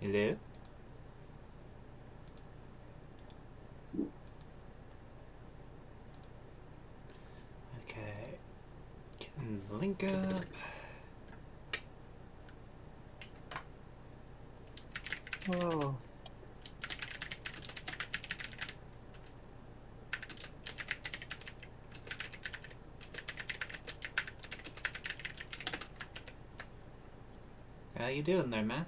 Hello? Okay. Getting the link up. Oh. How you doing there, man?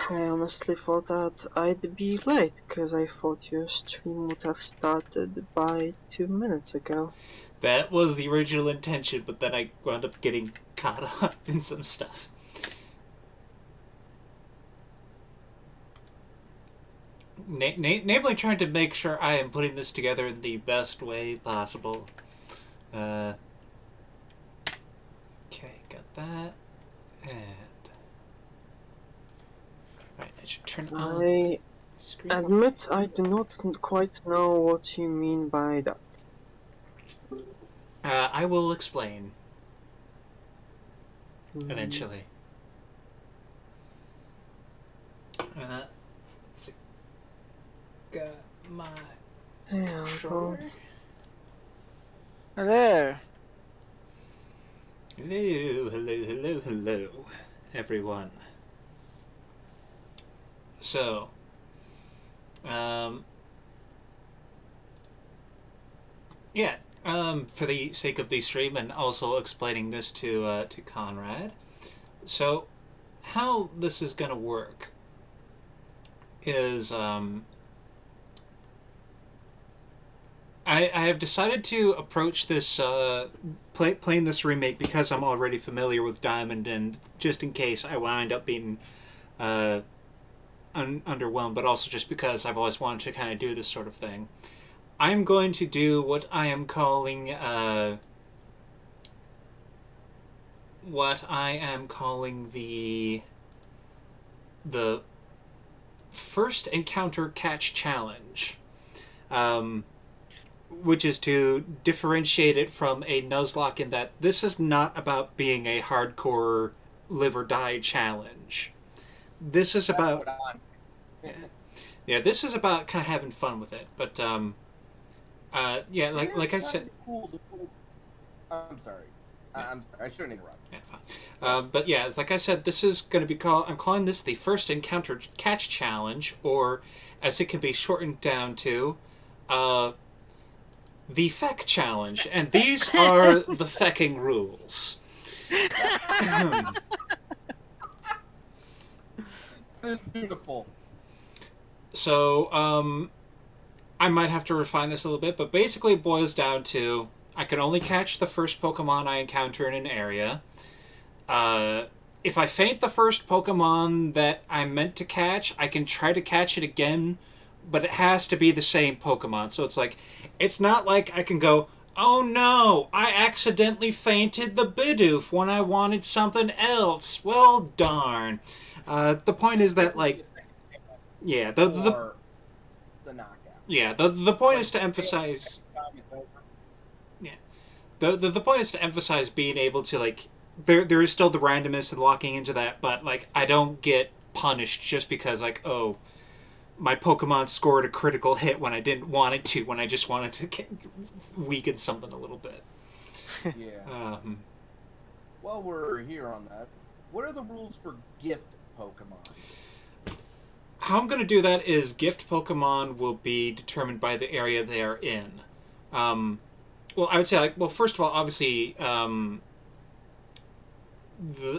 I honestly thought that I'd be late, because I thought your stream would have started by 2 minutes ago. That was the original intention, but then I wound up getting caught up in some stuff. Namely trying to make sure I am putting this together in the best way possible. Uh, okay, got that. And... Right, I should turn on I the screen. admit I do not quite know what you mean by that. I will explain Hmm. eventually. Let's see. Got my Yeah, well, controller. Hello. Hello, everyone. So, um, yeah, for the sake of the stream and also explaining this to Conrad. So, how this is gonna work is I have decided to approach this playing this remake because I'm already familiar with Diamond, and just in case I wind up being uh, underwhelmed, but also just because I've always wanted to kind of do this sort of thing. I'm going to do what I am calling the first encounter catch challenge, um, which is to differentiate it from a Nuzlocke in that this is not about being a hardcore live or die challenge. This is That's about what I'm. yeah, this is about kind of having fun with it. But yeah, like I said, Kind of cool to put. I'm sorry. yeah, I shouldn't interrupt. yeah, fine. But yeah, like I said, this is going to be called. I'm calling this the first encounter catch challenge, or as it can be shortened down to, uh, the feck challenge. And these are the fecking rules. Beautiful. So, I might have to refine this a little bit, but basically it boils down to I can only catch the first Pokemon I encounter in an area. Uh, if I faint the first Pokemon that I meant to catch, I can try to catch it again, but it has to be the same Pokemon. So it's like, it's not like I can go, oh no, I accidentally fainted the Bidoof when I wanted something else. Well, darn. The point is that, This will be like, a second yeah, for the knockout. the point But is if to you fail the emphasize second time, it's over. yeah the point is to emphasize being able to, like, there is still the randomness and locking into that, but like I don't get punished just because, like, oh, my Pokemon scored a critical hit when I didn't want it to, when I just wanted to weaken something a little bit. Yeah. Um, While we're here on that, what are the rules for gift Pokemon? how I'm going to do that is gift Pokemon will be determined by the area they are in. Um, well, I would say, like, well, first of all, obviously,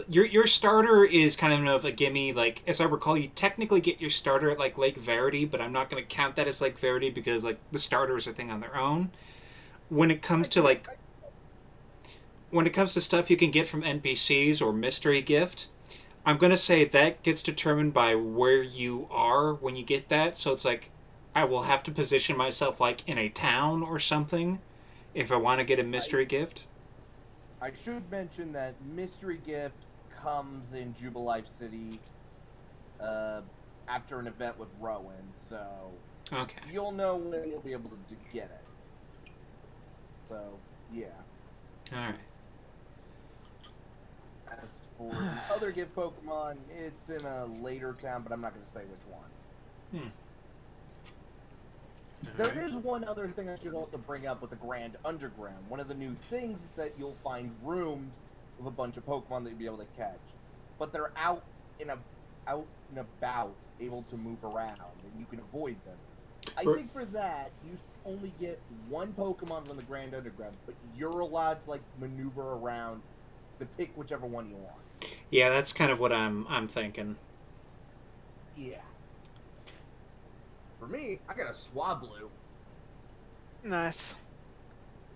your starter is kind of a gimme. Like, as I recall, you technically get your starter at like Lake Verity, but I'm not going to count that as Lake Verity because like the starter is a thing on their own. When it comes I to can't. like when it comes to stuff you can get from NPCs or mystery gift, I'm going to say that gets determined by where you are when you get that. So it's like I will have to position myself like in a town or something if I want to get a mystery gift. I should mention that mystery gift comes in Jubilife City uh, after an event with Rowan, so Okay. you'll know when you'll be able to get it. So, yeah. All right. As For the other gift Pokemon, it's in a later town, but I'm not going to say which one. There is one other thing I should also bring up with the Grand Underground. One of the new things is that you'll find rooms with a bunch of Pokemon that you'll be able to catch, but they're out and about, able to move around, and you can avoid them. I think for that you should only get one Pokemon from the Grand Underground, but you're allowed to like maneuver around to pick whichever one you want. Yeah, that's kind of what I'm thinking. Yeah. For me, I got a Swablu. Nice.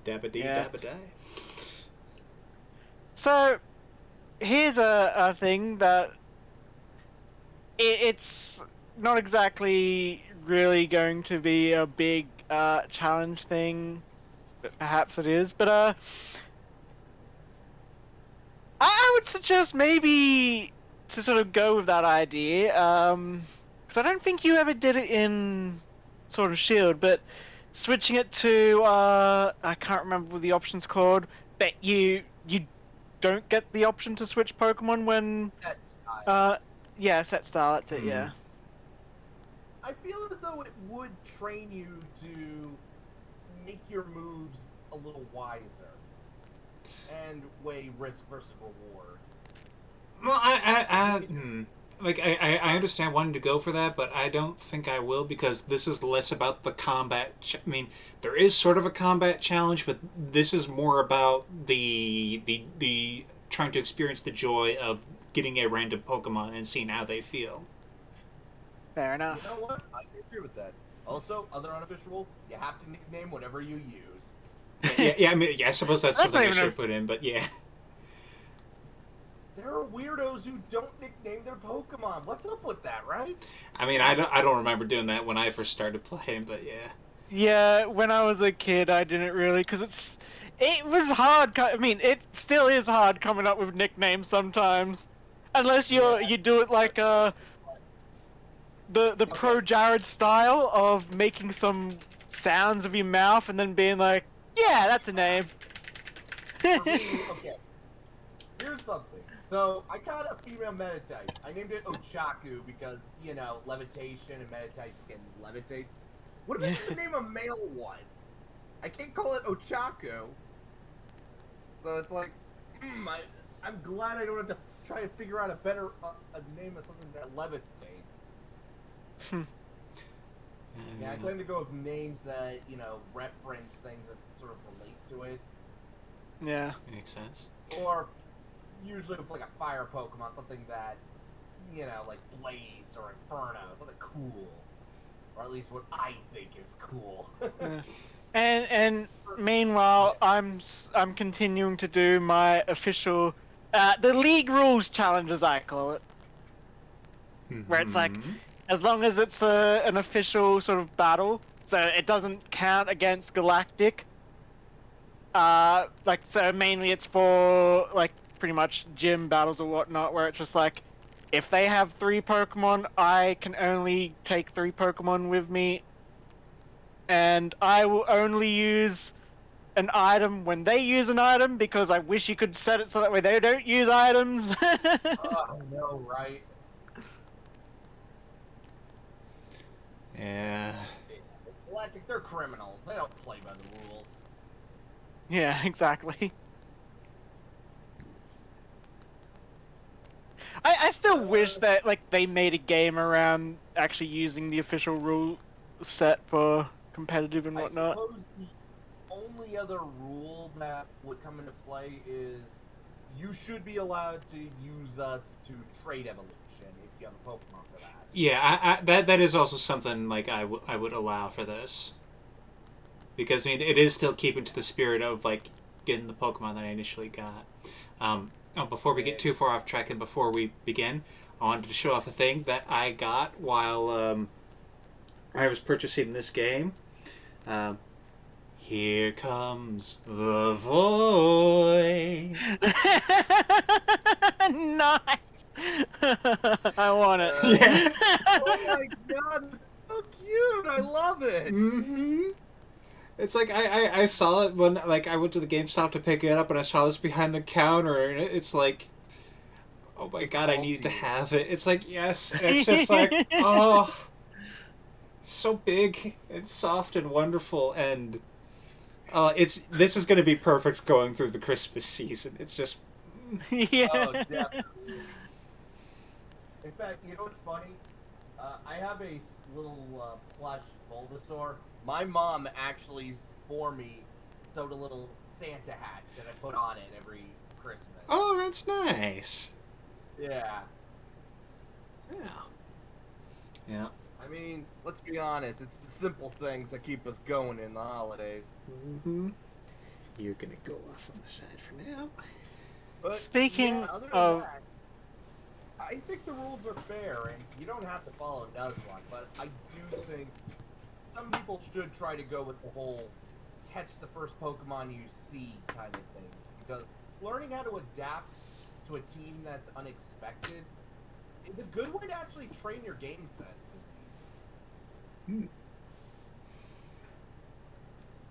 Dabba-dee, Yeah. dabba-die. So, here's a thing that it's not exactly really going to be a big challenge thing, but perhaps it is. But I would suggest maybe to sort of go with that idea, because I don't think you ever did it in sort of Shield, but switching it to I can't remember what the option's called, but you don't get the option to switch Pokemon when That style. yeah, set style, that's it, yeah. I feel as though it would train you to make your moves a little wiser and weigh risk versus reward. Well, I understand wanting to go for that, but I don't think I will because this is less about the combat. I mean, there is sort of a combat challenge, but this is more about the trying to experience the joy of getting a random Pokemon and seeing how they feel. Fair enough. You know what? I can agree with that. Also, other unofficial, you have to nickname whatever you use. Yeah. I mean, yeah. I suppose that's That's something not I even should put in, but yeah. There are weirdos who don't nickname their Pokemon. What's up with that, right? I mean, I don't remember doing that when I first started playing, but yeah. Yeah, when I was a kid, I didn't really, because it was hard. I mean, it still is hard coming up with nicknames sometimes, unless you do it like the pro Jared style of making some sounds of your mouth and then being like, yeah, that's a name. For me, okay. Here's something. So, I caught a female Meditite. I named it Ochaku because, you know, levitation and Meditites can levitate. What if I should name a male one? I can't call it Ochaku. So it's like, I'm glad I don't have to try to figure out a better a name of something that levitates. Yeah, I tend to go with names that, you know, reference things that sort of relate to it. Yeah. Makes sense. Or usually with like a fire Pokemon, something that, you know, like Blaze or Inferno, something cool. Or at least what I think is cool. And meanwhile, I'm continuing to do my official the league rules challenge, as I call it, where it's like, as long as it's an official sort of battle, so it doesn't count against Galactic. Like, so mainly it's for like pretty much gym battles or whatnot, where it's just like, if they have 3 Pokemon, I can only take 3 Pokemon with me, and I will only use an item when they use an item, because I wish you could set it so that way they don't use items. Oh, no, right? Yeah. Galactic, they're criminals. They don't play by the rules. Yeah, exactly. I still wish that like they made a game around actually using the official rule set for competitive and whatnot. I suppose the only other rule that would come into play is you should be allowed to use us to trade evolution if you have a Pokemon for that. Yeah, that is also something like I would allow for this. Because I mean, it is still keeping to the spirit of like getting the Pokemon that I initially got. Before we get too far off track and before we begin, I wanted to show off a thing that I got while I was purchasing this game. Here comes the voice. Nice. I want it. Yeah. Oh my god, it's so cute! I love it! Mm-hmm. It's like I saw it when like I went to the GameStop to pick it up and I saw this behind the counter and it's like Oh my It's god, I all needed to to you. have it. It's like, yes. It's just like, oh, so big and soft and wonderful. And this is going to be perfect going through the Christmas season. It's just, Yeah. Oh, definitely. In fact, you know what's funny? I have a little plush Bulbasaur. My mom actually, for me, sewed a little Santa hat that I put on it every Christmas. oh, that's nice. Yeah. Yeah. Yeah. I mean, let's be honest, it's the simple things that keep us going in the holidays. Mm-hmm. You're going to go off on the side for now. But Speaking yeah, other than of- that, I think the rules are fair, and you don't have to follow Nuzlocke, but I do think some people should try to go with the whole catch the first Pokemon you see kind of thing. Because learning how to adapt to a team that's unexpected is a good way to actually train your game sense.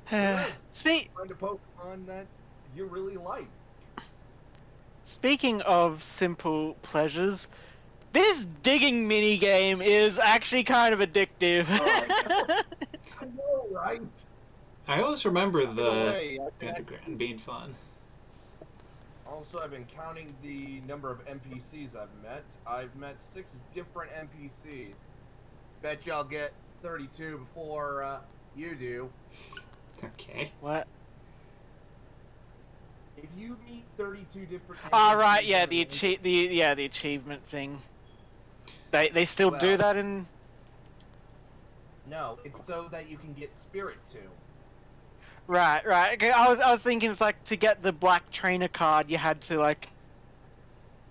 Find a Pokemon that you really like. Speaking of simple pleasures, this digging mini game is actually kind of addictive. I know, right? I always remember By the the way, underground being fun. also, I've been counting the number of NPCs I've met. I've met 6 different NPCs. Bet you I'll get 32 before you do. Okay. What? If you meet 32 different NPCs... Ah, right, yeah, in a game- the achievement thing. They still do Well- that in... No, it's so that you can get Spirit too. Right. Okay, I was thinking it's like to get the black trainer card, you had to like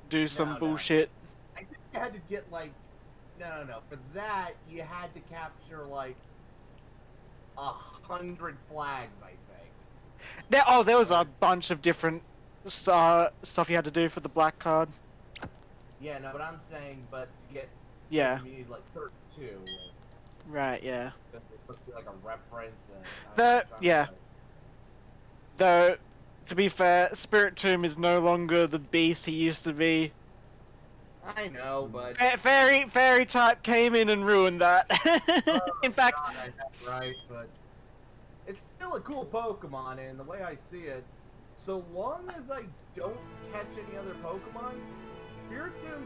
do some No. bullshit. I think you had to get like... No. For that, you had to capture like 100 flags, I think. There was a bunch of different stuff you had to do for the black card. Yeah, no, but I'm saying, but to get... Yeah. You need like 32. Right. Yeah. It's supposed to be like a reference. Yeah. Though, to be fair, Spirit Tomb is no longer the beast he used to be. I know, but... Fairy type came in and ruined that. In fact, God, I know, right, but... It's still a cool Pokemon, and the way I see it, so long as I don't catch any other Pokemon, Spiritomb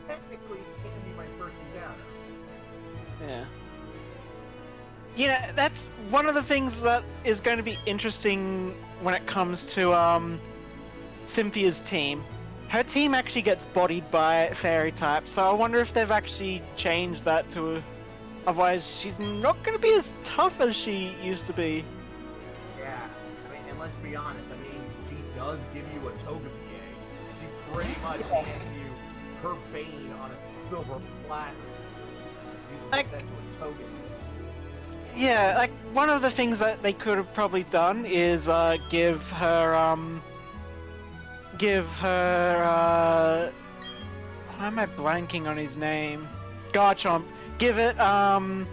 technically can be my first encounter. yeah. You know, that's one of the things that is going to be interesting when it comes to Cynthia's team. Her team actually gets bodied by fairy type, so I wonder if they've actually changed that to... Otherwise, she's not going to be as tough as she used to be. Yeah, I mean, and let's be honest, I mean, she does give you a Togepi. She pretty much hands you her Bane on a silver platter. You Like- that to a Togepi. Yeah, like, one of the things that they could have probably done is give her, why am I blanking on his name? Garchomp. Give it, Iron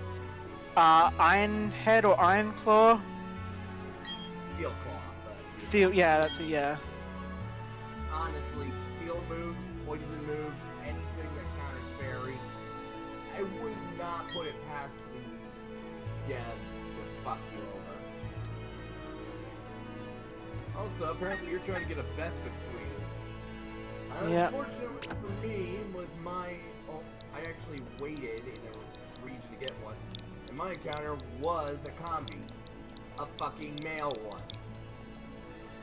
Head or Iron Claw? Steel Claw, but... Steel, yeah, that's it, yeah. Honestly, steel moves, poison moves, anything that counters fairy, I would not put it past the devs to fuck you over. Also, apparently you're trying to get a Bespin Queen. Yeah. Unfortunately for me, with my... Oh, I actually waited in a region to get one, and my encounter was a combi. A fucking male one.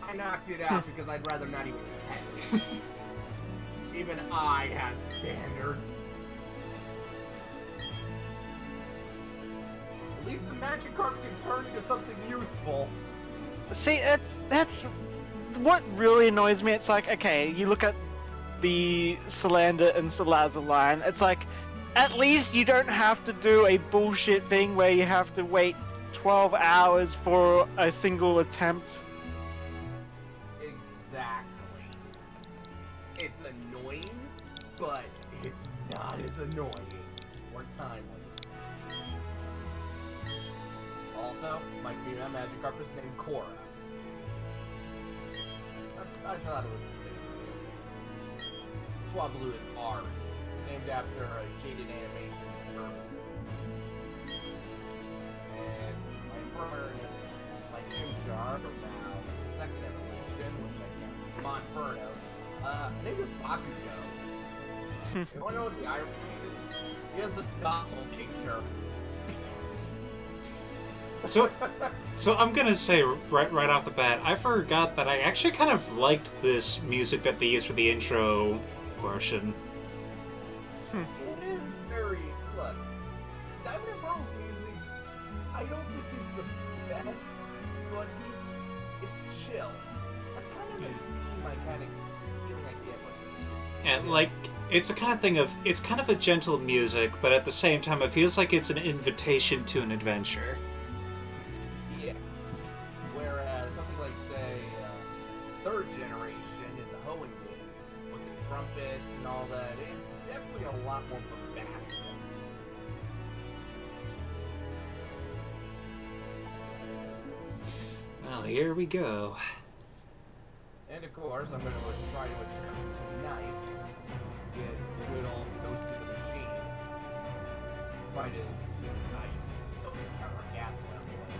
I knocked it out because I'd rather not even catch it. Even I have standards. At least the Magikarp can turn into something useful. See, that's what really annoys me. It's like, okay, you look at the Salander and Salazzle line, it's like, at least you don't have to do a bullshit thing where you have to wait 12 hours for a single attempt. Exactly. It's annoying, but it's not as annoying or timely. Also, my female Magikarp is named Cora. I thought it was Swablu is Ari, named after a jaded animation from. And my Nimjar from now, second evolution, which I can't, Monferno, named it Bakugo. You wanna know what the irony is? He has a docile nature. So I'm gonna say right off the bat, I forgot that I actually kind of liked this music that they used for the intro portion. It is very look. Diamond and Pearl's music, I don't think is the best, but it's chill. That's kind of the theme I kind of feeling I get with it. And like, it's a kind of thing of it's kind of a gentle music, but at the same time, it feels like it's an invitation to an adventure. Yeah. Whereas something like, say, third generation in the hoeing game, with the trumpets and all that, it's definitely a lot more bombastic. Well, here we go. And of course, I'm going to try to attempt tonight to get good old Ghost of the Machine. Try to ignite those power gas levels.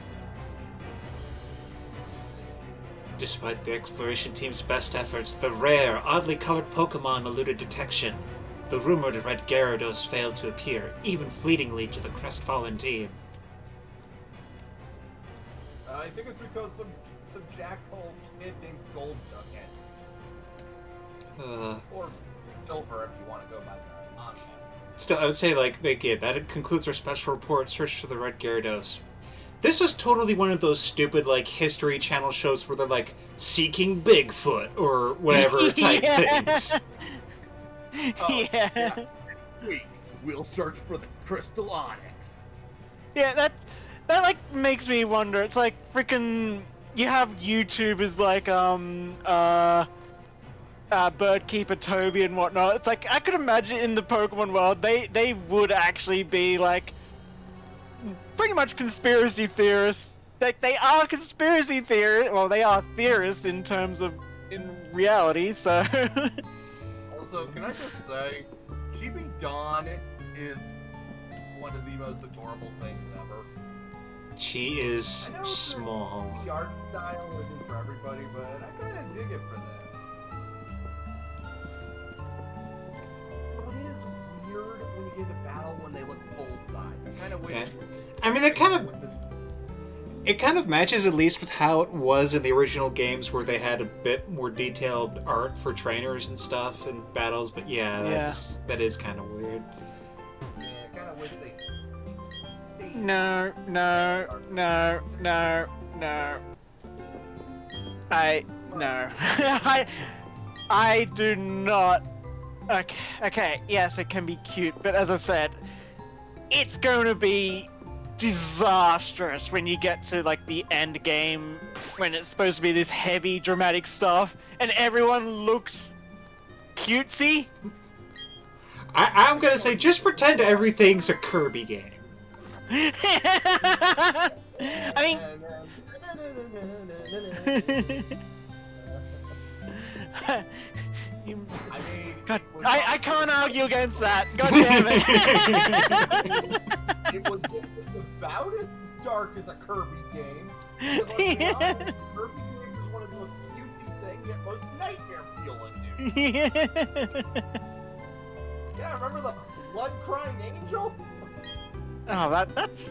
Despite the exploration team's best efforts, the rare, oddly colored Pokemon eluded detection. The rumored red Gyarados failed to appear, even fleetingly to the crestfallen team. I think it's because some jackhole kid named Gold took it. Or Silver, if you want to go by that. Still, I would say, like, that concludes our special report, Search for the Red Gyarados. This is totally one of those stupid, like, History Channel shows where they're, like, seeking Bigfoot, or whatever type things. Yeah. Week, we'll search for the Crystal Onyx. Yeah, that like makes me wonder. It's like freaking you have YouTubers like Birdkeeper Toby and whatnot. It's like I could imagine in the Pokemon world they would actually be like pretty much conspiracy theorists. Like they are conspiracy theorists. Well, they are theorists in terms of in reality. So. Also, can I just say, Chibi Dawn is one of the most adorable things ever. She is I know small. The art style isn't for everybody, but I kind of dig it for this. But it is weird when you get into battle when they look full size. I kind of wish. Yeah. I mean, it kind of matches at least with how it was in the original games, where they had a bit more detailed art for trainers and stuff in battles. But yeah, that is kind of weird. Yeah, I kind of wish they. No. I do not. Okay, yes, it can be cute, but as I said, it's going to be disastrous when you get to like the end game when it's supposed to be this heavy dramatic stuff and everyone looks cutesy. I'm gonna say, just pretend everything's a Kirby game. I mean, God, I can't argue against that. God damn it! It was about as dark as a Kirby game. Because, let's be honest, Kirby game is one of the most cutesy things yet most nightmare feeling do. Yeah, remember the blood crying angel? Oh,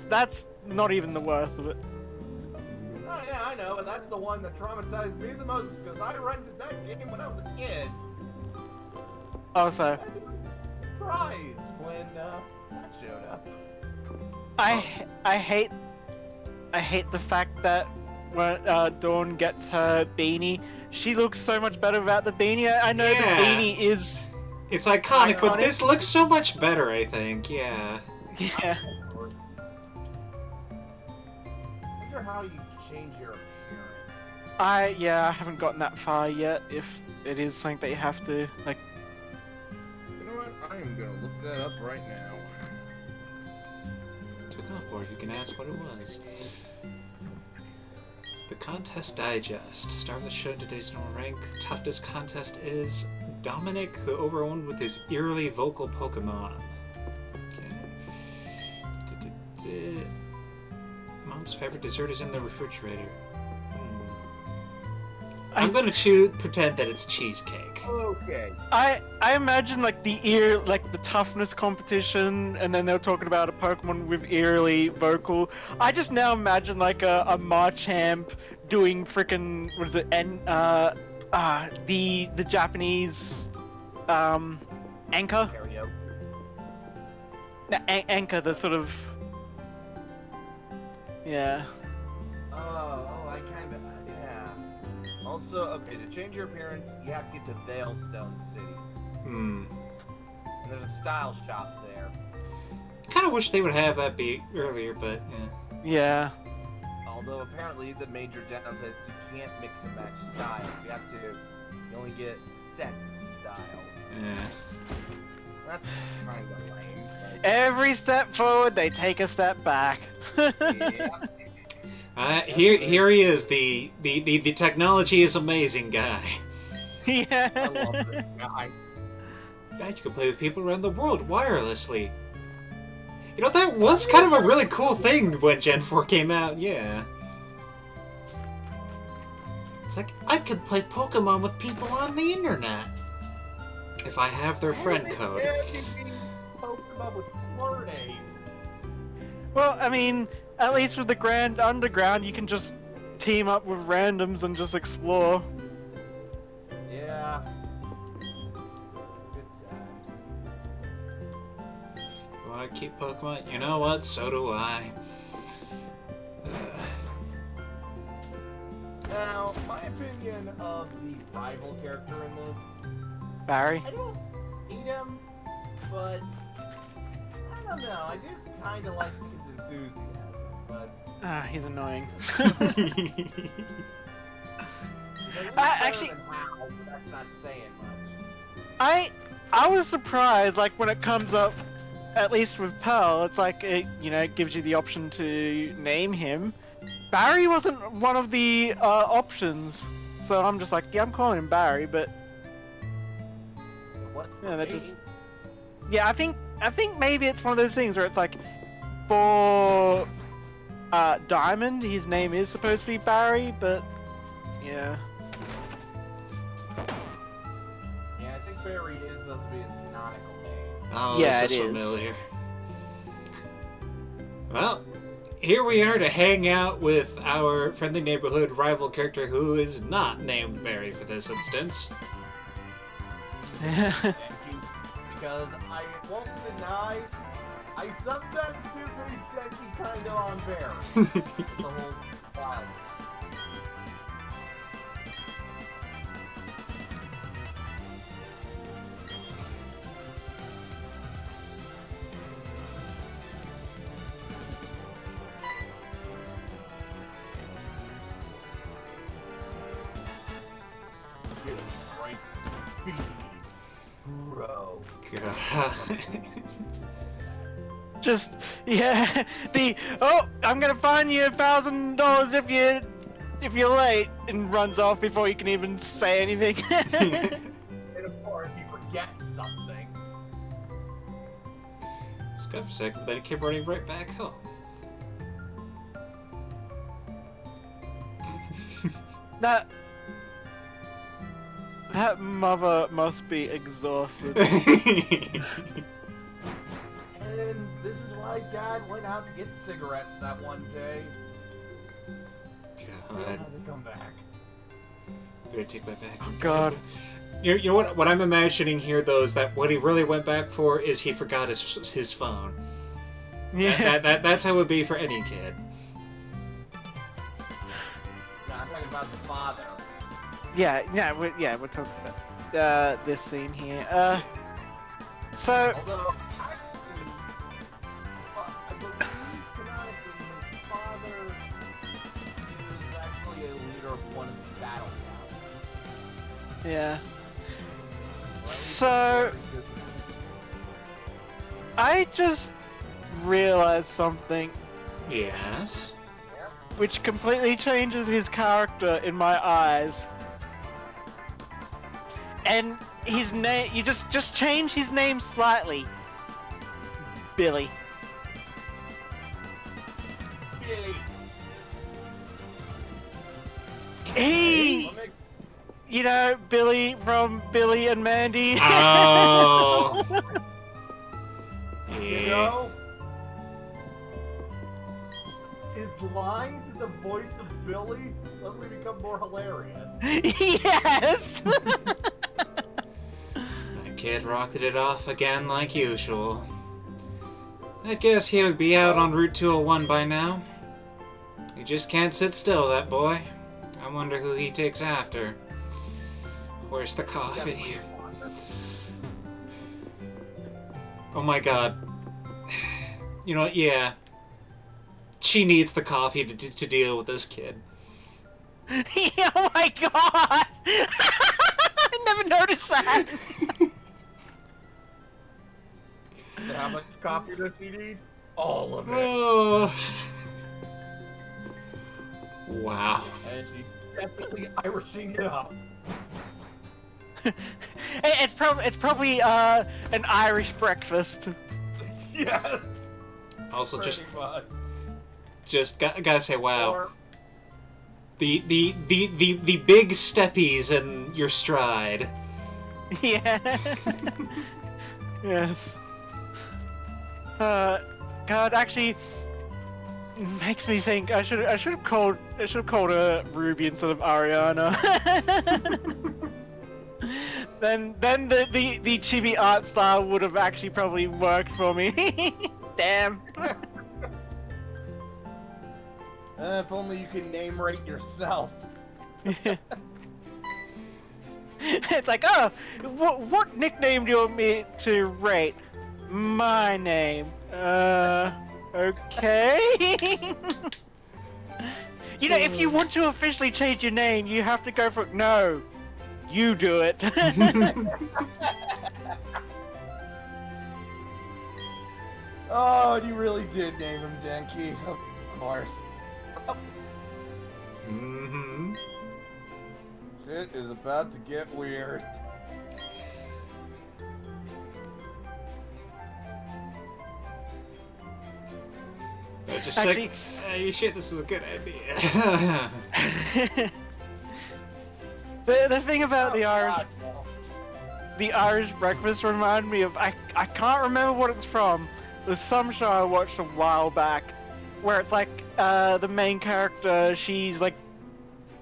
that's not even the worst of it. Oh yeah, I know, and that's the one that traumatized me the most because I rented that game when I was a kid. Also, I was surprised when that showed up. I hate the fact that when Dawn gets her beanie, she looks so much better without the beanie. I know the beanie is. It's iconic, but this looks so much better, I think. Yeah. Yeah. I wonder how you change your appearance. I haven't gotten that far yet. If it is something that you have to like. You know what? I am gonna look that up right now. Took off, or you can ask what it was. The Contest Digest. Star of the show, today's normal rank. Toughest contest is Dominic, who overwhelmed with his eerily vocal Pokemon. Okay. Mom's favorite dessert is in the refrigerator. I'm gonna pretend that it's cheesecake. Okay. I imagine like the toughness competition, and then they're talking about a Pokemon with eerily vocal. I just now imagine like a Marchamp doing frickin' what is it? And the Japanese anchor. Karaoke. Anchor, the sort of yeah. Oh, I kind of, yeah. Also, okay, to change your appearance, you have to get to Veilstone City. Hmm. And there's a style shop there. Kind of wish they would have that be earlier, but yeah. Yeah. Although apparently the major downside is you can't mix and match styles. You only get set styles. Yeah. That's kind of lame. Every step forward, they take a step back. Yeah. Here he is, the technology is amazing guy. Yeah. I love this guy. Guy, you can play with people around the world wirelessly. You know, that was kind of a really cool thing when Gen 4 came out, yeah. It's like, I could play Pokemon with people on the internet. If I have their friend code. Pokemon with slur names. Well, I mean, at least with the Grand Underground, you can just team up with randoms and just explore. Yeah. Good times. You want to keep Pokemon? You know what? So do I. Now, my opinion of the rival character in this, Barry? I don't hate him, but I don't know. I do kind of like his enthusiasm, but He's annoying. he's a little actually- better than Hal, but that's not saying much. I was surprised, like, when it comes up, at least with Pearl, it's like, it gives you the option to name him. Barry wasn't one of the options, so I'm just like, yeah, I'm calling him Barry, but What's yeah, for that me? just yeah, I think maybe it's one of those things where it's like, for Diamond, his name is supposed to be Barry, but yeah. Yeah, I think Barry is supposed to be his canonical name. Oh, Yeah, this it is is. familiar. Well, here we are to hang out with our friendly neighborhood rival character who is not named Barry for this instance. Thank you. Because I won't deny, I sometimes do think Denki kind of on Barry. The whole wild. Get it right. Speed. Bro. God. Just yeah, I'm gonna fine you $1,000 if you're late, and runs off before you can even say anything. And of course, he forgets something. Just got a second, then he came running right back home. that mother must be exhausted. And this is why Dad went out to get cigarettes that one day. Still God. hasn't come back. I'm gonna take my back. God. You know what I'm imagining here, though, is that what he really went back for is he forgot his phone. Yeah. That's how it would be for any kid. No, I'm talking about the father. We're talking about this scene here. So Although, actually, I believe canonically his father is actually a leader of one of the battle counts. yeah, Well, he's So- very good. I just realized something Yes. which completely changes his character in my eyes. And his name. You just change his name slightly. Billy. Yay. He, you know, Billy from Billy and Mandy. Oh. You Yeah. know, his lines in the voice of Billy suddenly become more hilarious. Yes. That kid rocketed it off again like usual. I guess he would be out on Route 201 by now. He just can't sit still, that boy. I wonder who he takes after. Where's the coffee? Oh my god. You know what? Yeah. She needs the coffee to deal with this kid. Oh my god! I never noticed that. How much coffee does he need? All of it. Oh. Wow. And she's definitely Irishing it up. It's probably an Irish breakfast. Yes. Also, Pretty much. gotta say, wow. Or, The big steppies in your stride. Yeah. Yes. God, actually, makes me think I should have called her Ruby instead of Ariana. then the chibi art style would have actually probably worked for me. Damn. if only you could name rate yourself. It's like, oh, what nickname do you want me to rate? My name. Okay. You know, if you want to officially change your name, you have to go for it. No, you do it. Oh, and you really did name him Denki. Of course. Mm-hmm. Shit is about to get weird. Just Actually- like, hey, shit, this is a good idea. the thing about the Irish God, no. the Irish breakfast remind me of I can't remember what it's from. There's some show I watched a while back where it's like the main character, she's like,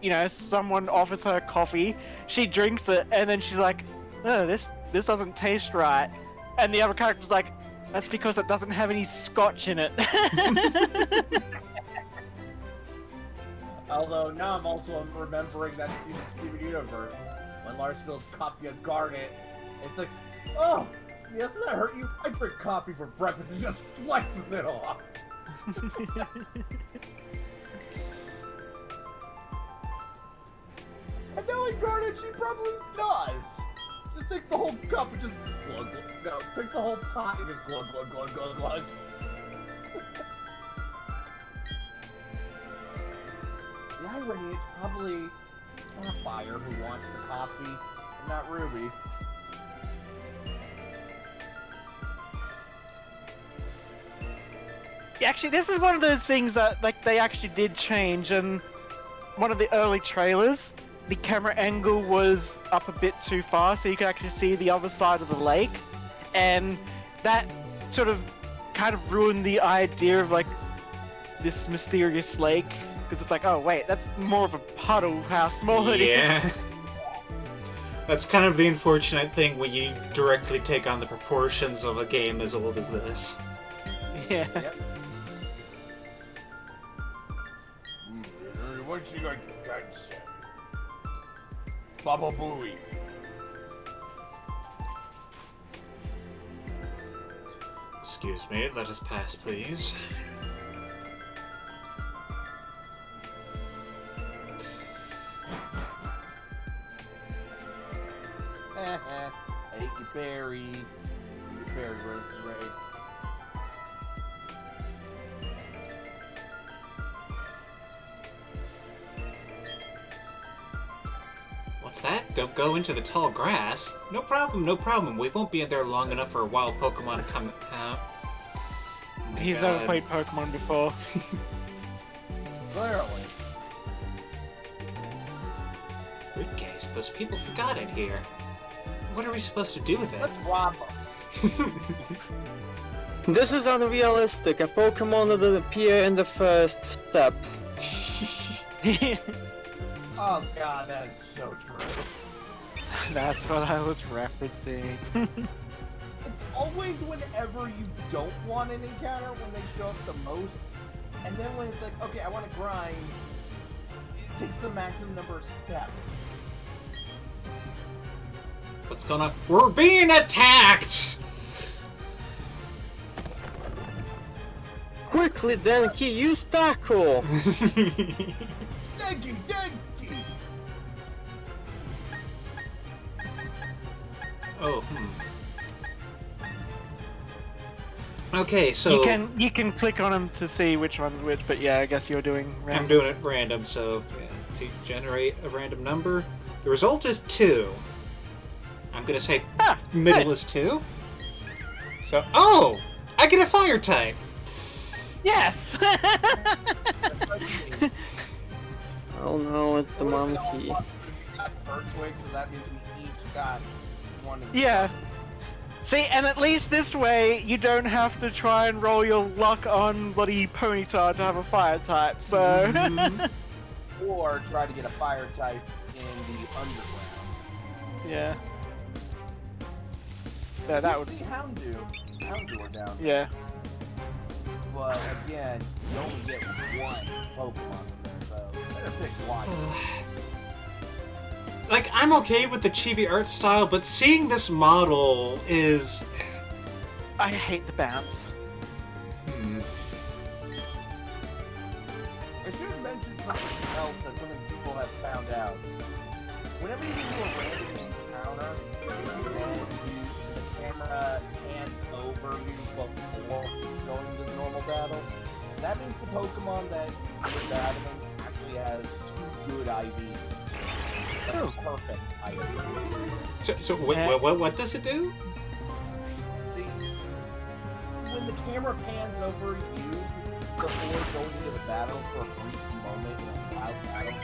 you know, someone offers her coffee, she drinks it, and then she's like, oh, this doesn't taste right, and the other character's like, that's because it doesn't have any scotch in it. Although now I'm also remembering that Steven Universe when Lars fills coffee a garnet. It's like, oh, yeah, doesn't that hurt you? I drink coffee for breakfast and just flexes it off. And knowing Garnet, she probably does. Just take the whole cup and just glug, glug. No, take the whole pot and just glug, glug, glug, glug, glug. The irony is probably Sapphire who wants the coffee, and not Ruby. Actually, this is one of those things that like they actually did change, and one of the early trailers, the camera angle was up a bit too far, so you could actually see the other side of the lake, and that sort of kind of ruined the idea of like this mysterious lake, because it's like, oh wait, that's more of a puddle. How small it is. Yeah. That's kind of the unfortunate thing when you directly take on the proportions of a game as old as this. Yeah. Yep. What you got to say? Baba Booey. Excuse me, let us pass, please. I ate your berry. Your berry rose red. What's What's that? Don't go into the tall grass. No problem, no problem. We won't be in there long enough for a wild Pokemon to come out. Oh my He's God. never played Pokemon before. Clearly. Good case. Those people forgot it here. What are we supposed to do with it? Let's rob them. This is unrealistic. A Pokemon doesn't appear in the first step. Oh god, that is so true. That's what I was referencing. It's always whenever you don't want an encounter when they show up the most. And then when it's like, okay, I want to grind, it takes the maximum number of steps. What's going on? We're being attacked! Quickly, Denki, use tackle! Denki! Oh, Okay, so... You can click on them to see which one's which, but yeah, I guess you're doing random. I'm doing it random, so yeah, to generate a random number. The result is 2. I'm gonna say middle good. is 2. So, oh! I get a fire type! Yes! Oh no, it's the monkey. Got earthquake, so that means we each got one of Yeah. See, and at least this way, you don't have to try and roll your luck on bloody Ponyta to have a fire type, so... or try to get a fire type in the underground. yeah. Yeah, that would... See Houndour are down. Yeah. But again, you only get one Pokemon in there, so better pick one. Like, I'm okay with the chibi art style, but seeing this model is... I hate the bounce. I should have mentioned something else that some of the people have found out. Whenever you do a random encounter, and the camera pans over you before going to the normal battle, that means the Pokemon that you're battling actually has 2 good IVs. That's perfect IVs. So what does it do? See, when the camera pans over you before going into the battle for a brief moment in a wild battle,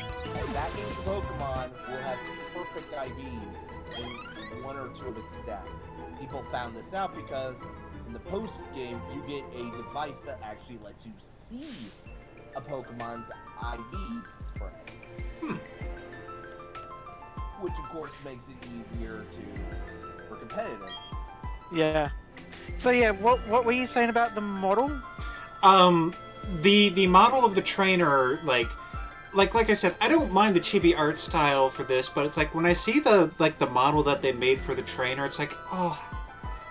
that means the Pokemon will have perfect IVs in 1 or 2 of its stats. People found this out because in the post game you get a device that actually lets you see a Pokemon's IV spread. Which of course makes it easier for competitive. Yeah. So yeah, what were you saying about the model? The model of the trainer, like I said, I don't mind the chibi art style for this, but it's like when I see the model that they made for the trainer, it's like, oh,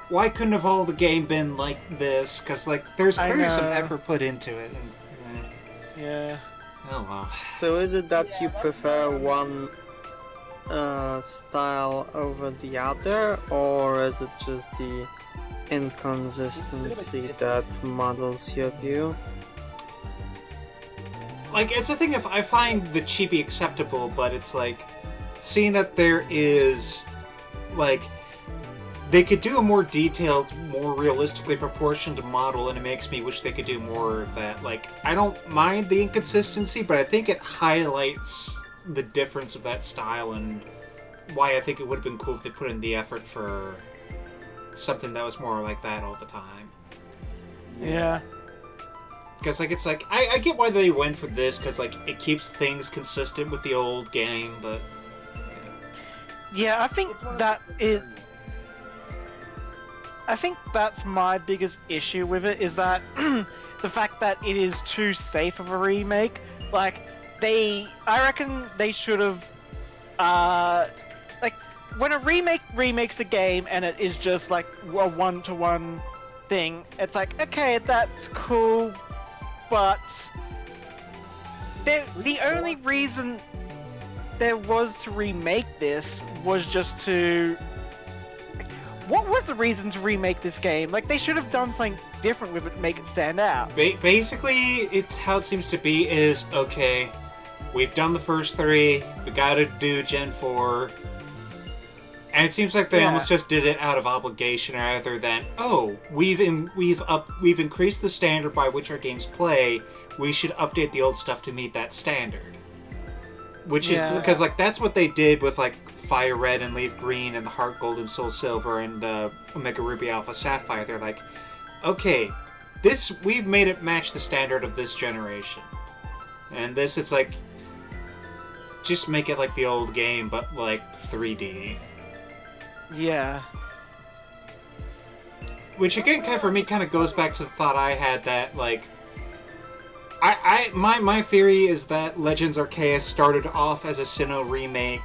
why couldn't have all the game been like this? Because like there's clearly some effort put into it. And, Yeah. Oh well. So is it that you prefer one style over the other, or is it just the inconsistency that models your view? Like, it's the thing, if I find the chibi acceptable, but it's like, seeing that there is, like, they could do a more detailed, more realistically proportioned model, and it makes me wish they could do more of that. Like, I don't mind the inconsistency, but I think it highlights the difference of that style, and why I think it would have been cool if they put in the effort for something that was more like that all the time. Yeah. Because, like, it's like, I get why they went for this, because, like, it keeps things consistent with the old game, but... Yeah, I think that is... I think that's my biggest issue with it, is that the fact that it is too safe of a remake. Like, I reckon they should have, like, when a remake remakes a game and it is just like a one-to-one thing, it's like, okay, that's cool, but the only reason there was to remake this was just to... What was the reason to remake this game? Like, they should have done something different with it to make it stand out. Basically, it's how it seems to be is, okay, we've done the first 3. We gotta do Gen 4. And it seems like they almost just did it out of obligation rather than, oh, we've increased the standard by which our games play. We should update the old stuff to meet that standard. Which is because like that's what they did with like Fire Red and Leaf Green and the Heart Gold and Soul Silver and Omega Ruby Alpha Sapphire. They're like, okay, we've made it match the standard of this generation. And this, it's like, just make it like the old game, but like 3D. Yeah. Which again, for me, kind of goes back to the thought I had that like, my theory is that Legends Arceus started off as a Sinnoh remake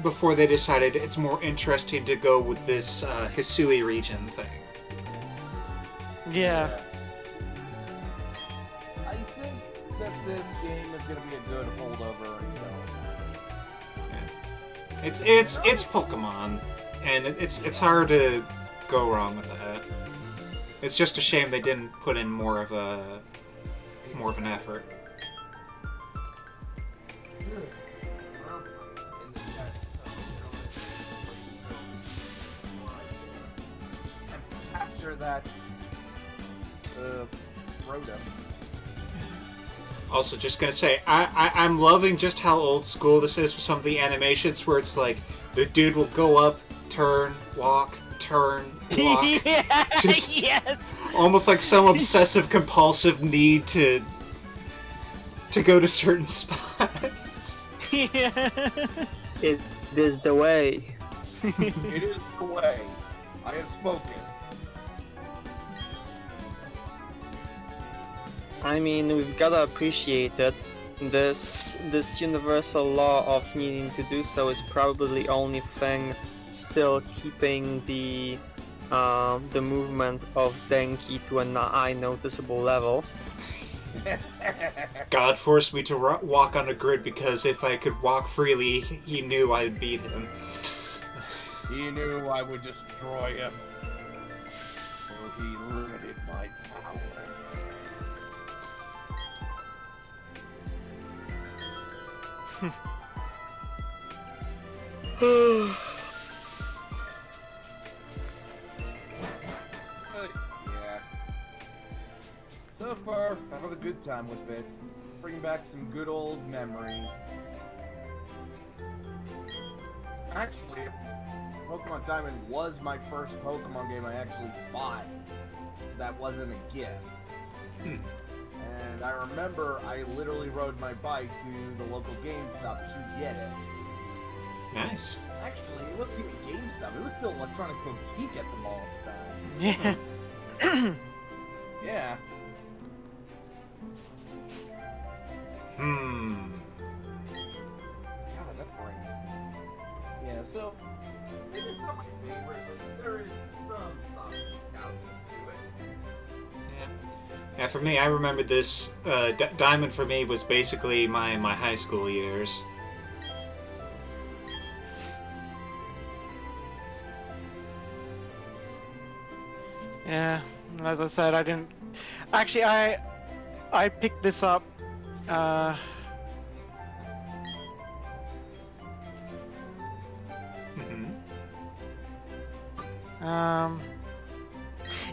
before they decided it's more interesting to go with this Hisui region thing. Yeah. I think that this game is going to be a good holdover until. Yeah. It's Pokemon, and it's hard to go wrong with that. It's just a shame they didn't put in more of an effort. After that, Rhoda. Also, just gonna say, I'm loving just how old school this is for some of the animations, where it's like the dude will go up, turn, walk, Yeah, just yes. almost like some obsessive compulsive need to go to certain spots. Yeah. It is the way. It is the way. I have spoken. I mean, we've gotta appreciate it. This universal law of needing to do so is probably the only thing still keeping the movement of Denki to an eye noticeable level. God forced me to walk on a grid because if I could walk freely, he knew I'd beat him. He knew I would destroy him. So he limited my power. But, yeah. So far, I've had a good time with it. Bringing back some good old memories. Actually, Pokemon Diamond was my first Pokemon game I actually bought. That wasn't a gift. And I remember I literally rode my bike to the local GameStop to get it. Nice. Actually, it wasn't even GameStop. It was still Electronic Boutique at the mall at the time. Yeah. Yeah. God, that brings. Yeah, so maybe it's not my favorite, but there is some soft nostalgia to it. Yeah, for me, I remember this. Diamond for me was basically my high school years. Yeah, as I said, I didn't. Actually, I picked this up.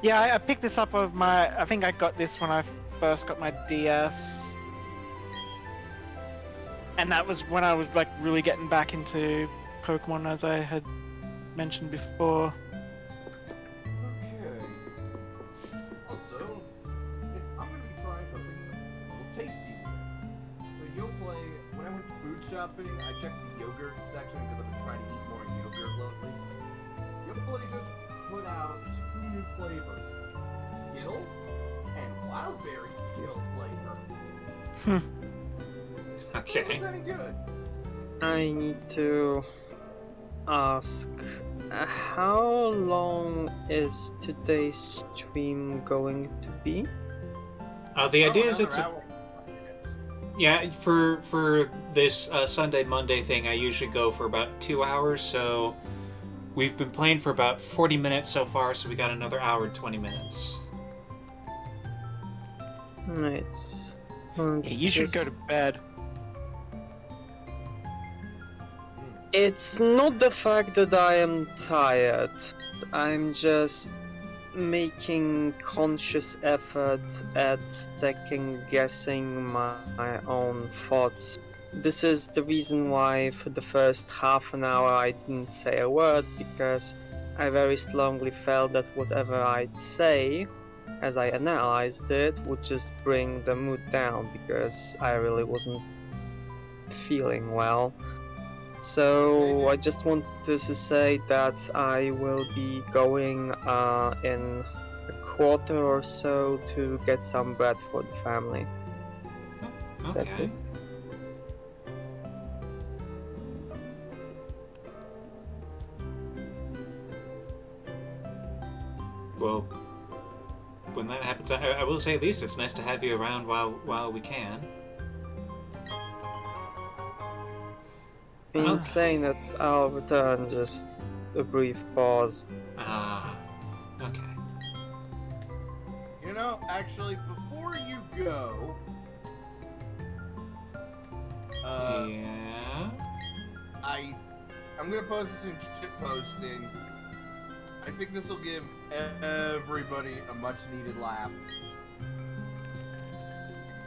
Yeah, I picked this up of my. I think I got this when I first got my DS, and that was when I was like really getting back into Pokemon, as I had mentioned before. Okay. Also, I'm gonna be trying something a little tasty. So you'll play. When I went food shopping, I checked the yogurt section because I've been trying to eat more yogurt lately. You'll just put out 2 new flavors: Skittles and Wildberry Skittle flavor. Okay. Pretty good. I need to ask, how long is today's stream going to be? The idea is it's Another hour. yeah, for this Sunday Monday thing, I usually go for about 2 hours. So we've been playing for about 40 minutes so far. So we got another hour and 20 minutes. Right. Yeah, you should go to bed. It's not the fact that I am tired. I'm just making conscious effort at second guessing my own thoughts. This is the reason why for the first half an hour I didn't say a word, because I very strongly felt that whatever I'd say as I analyzed it would just bring the mood down, because I really wasn't feeling well. So I just wanted to say that I will be going in a quarter or so to get some bread for the family. That's Okay. it. Well, when that happens, I will say at least it's nice to have you around while we can. In saying that, I'll return, just a brief pause. Ah, okay. You know, actually, before you go, Yeah. I'm gonna post this in shit posting. I think this will give everybody a much needed laugh.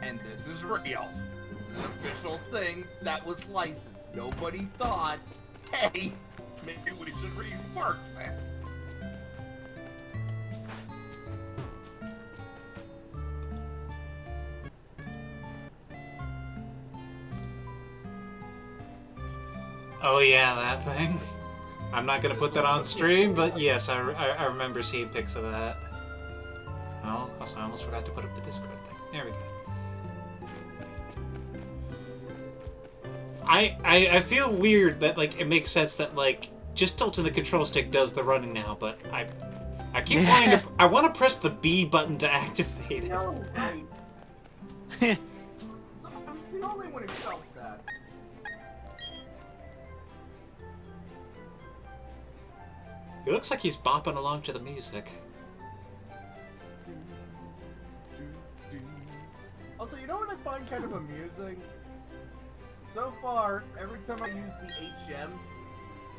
And this is real. This is an official thing that was licensed. Nobody thought, hey, maybe we should rework that. Oh yeah, that thing. I'm not gonna put that on stream, but yes, I remember seeing pics of that. Oh, also I almost forgot to put up the Discord thing. There we go. I feel weird that like it makes sense that like just tilting the control stick does the running now, but I keep wanting to. I want to press the B button to activate it. No, right. So I'm the only one who felt that. It looks like he's bopping along to the music. Also, you know what I find kind of amusing? So far, every time I use the HM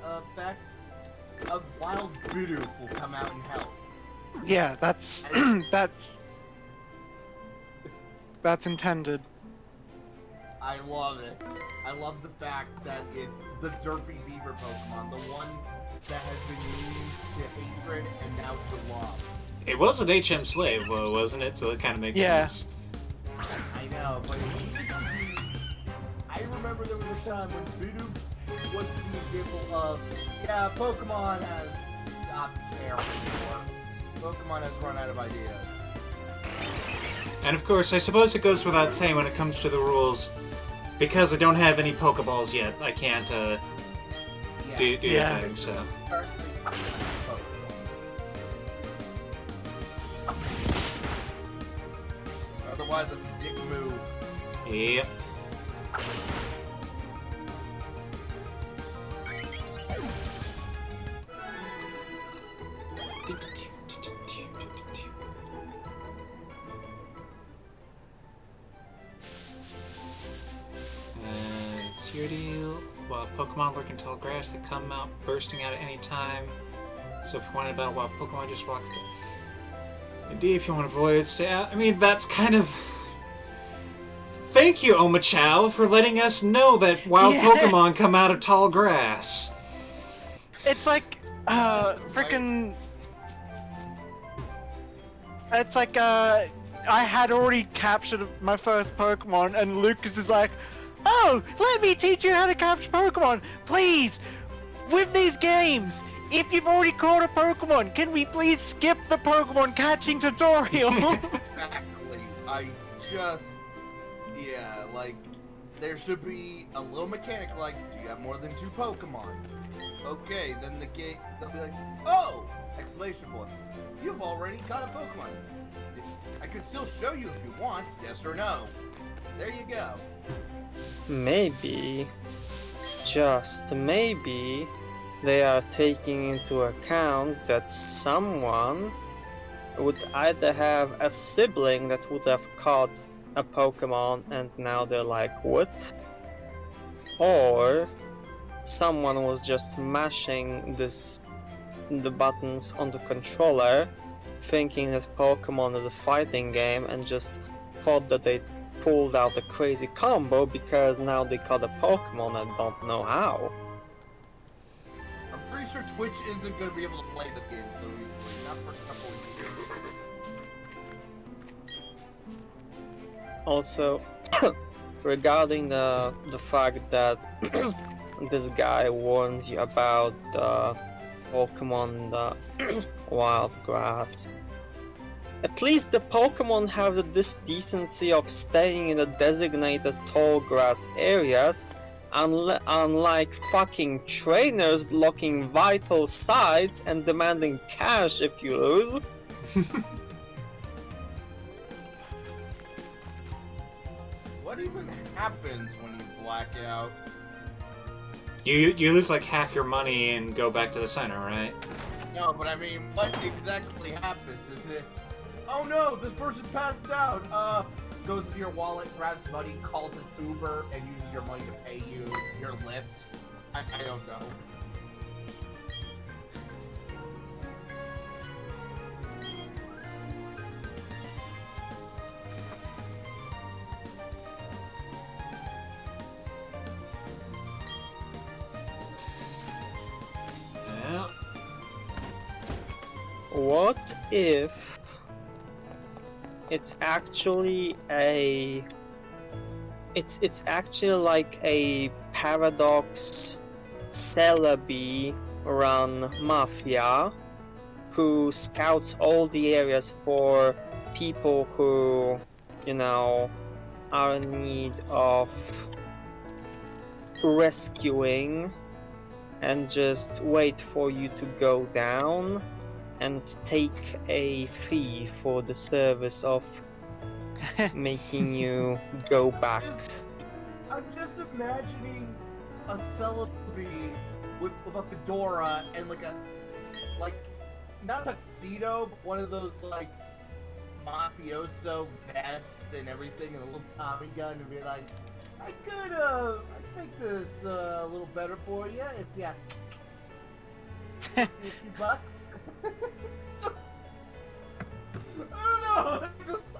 effect, a wild Bidoof will come out and help. Yeah, that's that's intended. I love it. I love the fact that it's the derpy beaver Pokemon, the one that has been used to hatred and now to love. It was an HM slave, wasn't it? So it kind of makes Yeah. sense. I know, but I remember there was a time when Bidoof was the example of, yeah, Pokemon has got terrible. Pokemon has run out of ideas. And of course, I suppose it goes without saying when it comes to the rules, because I don't have any Pokeballs yet, I can't do Yeah. the thing, so. Otherwise, it's a dick move. Yep. It's your deal. While Pokemon lurk in tall grass, they come out bursting out at any time. So if you want to battle wild Pokemon, just walk to... Indeed, if you want to avoid, stay out. I mean, that's kind of... Thank you, Omachow, for letting us know that wild Yeah. Pokemon come out of tall grass. It's like freaking. It's like I had already captured my first Pokemon, and Lucas is like, "Oh, let me teach you how to capture Pokemon, please." With these games, if you've already caught a Pokemon, can we please skip the Pokemon catching tutorial? Exactly. I just... Yeah, like, there should be a little mechanic like, do you have more than 2 Pokemon? Okay, then the game, they'll be like, oh! Exclamation point. You've already caught a Pokemon. I could still show you if you want, yes or no. There you go. Maybe, just maybe, they are taking into account that someone would either have a sibling that would have caught a Pokemon and now they're like, what? Or someone was just mashing the buttons on the controller, thinking that Pokemon is a fighting game, and just thought that they pulled out a crazy combo because now they caught a Pokemon and don't know how. I'm pretty sure Twitch isn't going to be able to play this game, so not for a couple of years. Also, regarding the fact that this guy warns you about the Pokemon the wild grass. At least the Pokemon have this decency of staying in the designated tall grass areas, unlike fucking trainers blocking vital sites and demanding cash if you lose. What even happens when you black out? You lose like half your money and go back to the center, right? No, but I mean, what exactly happens? Is it, oh no, this person passed out. Goes to your wallet, grabs money, calls an Uber, and uses your money to pay you your Lyft. I don't know. Yeah. What if it's actually it's actually like a Paradox Celebi run mafia who scouts all the areas for people who, you know, are in need of rescuing, and just wait for you to go down and take a fee for the service of making you go back. I'm just imagining a Celebi with a fedora and like not tuxedo, but one of those like mafioso vests and everything, and a little Tommy gun, and be like, I could make this a little better for you if you buck. Just, I don't know.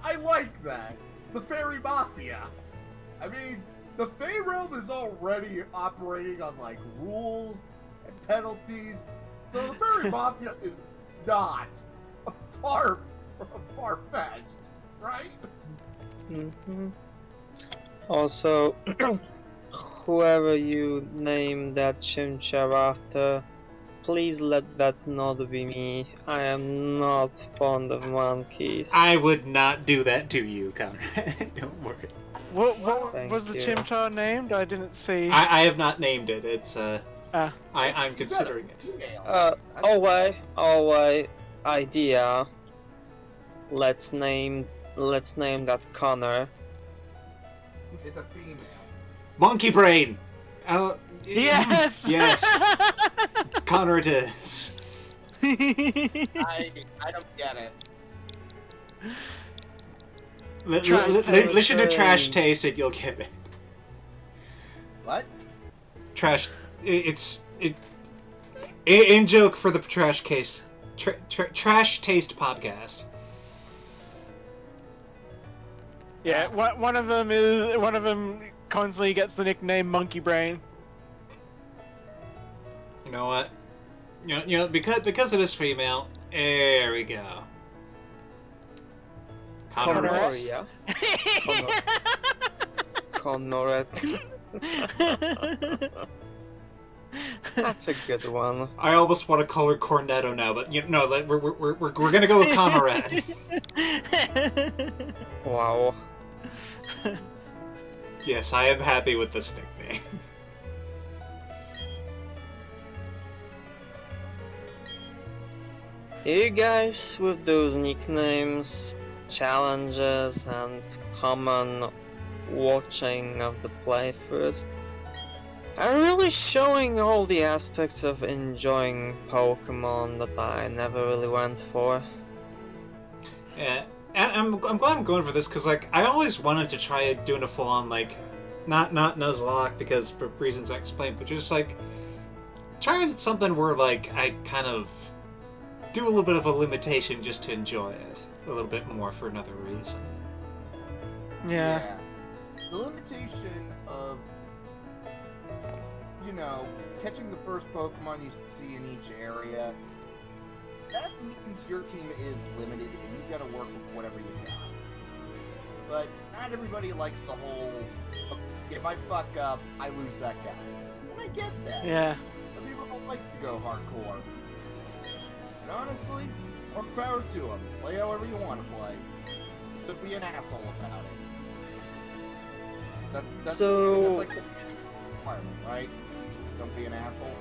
I like that. The Fairy Mafia. I mean, the Fey Realm is already operating on like rules and penalties, so the Fairy Mafia is not far-fetched, right? Mm-hmm. Also, whoever you name that Chimchar after, please let that not be me. I am not fond of monkeys. I would not do that to you, Conrad. Don't worry. What Thank was the you. Chimchar named? I didn't see. I have not named it. It's Ah. I'm considering it. Alright, idea. Let's name that Connor. It's a female. Monkey brain. Yes. Yes. Connor it is. I don't get it. Listen to Trash Taste it, you'll get it. What? Trash. It's in joke for the Trash Case. Trash Taste podcast. Yeah, one of them constantly gets the nickname Monkey Brain. You know what? You know because it is female. There we go. Connoria. Connoret. That's a good one. I almost want to call her Cornetto now, but you know, like, we're gonna go with Conrad. Wow. Yes, I am happy with this nickname. You guys, with those nicknames, challenges, and common watching of the playthroughs, are really showing all the aspects of enjoying Pokemon that I never really went for. Yeah, and I'm glad I'm going for this because like I always wanted to try doing a full on like, not Nuzlocke because for reasons I explained, but just like try something where like I kind of do a little bit of a limitation just to enjoy it a little bit more for another reason. Yeah. The limitation of, catching the first Pokemon you see in each area, that means your team is limited and you gotta work with whatever you got. But not everybody likes the whole, okay, if I fuck up, I lose that guy. And I get that. Yeah. Some people don't like to go hardcore. And honestly, more power to them. Play however you want to play. Just don't be an asshole about it. That's like the requirement, right? Don't be an asshole.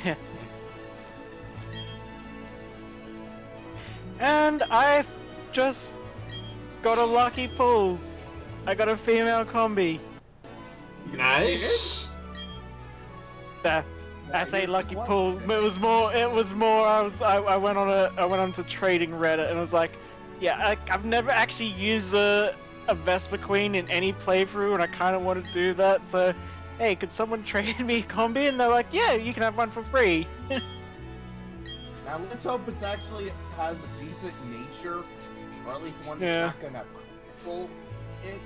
Yeah. And I just got a lucky pull. I got a female combi. Nice. I say lucky pull. It was more. I went on to trading Reddit and was like, yeah, I've never actually used a Vespa Queen in any playthrough, and I kind of want to do that. So, hey, could someone trade me a combi? And they're like, yeah, you can have one for free. Now let's hope it actually has a decent nature, or at least one that's not gonna cripple it.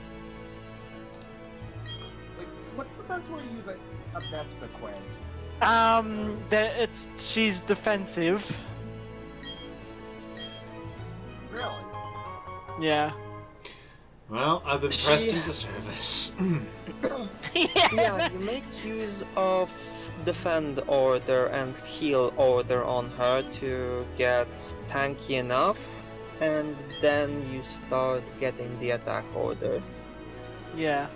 Like, what's the best way to use a Vespa Queen? She's defensive. Really? Yeah. Well, I've been pressed into service. Yeah, you make use of defend order and heal order on her to get tanky enough, and then you start getting the attack orders. Yeah.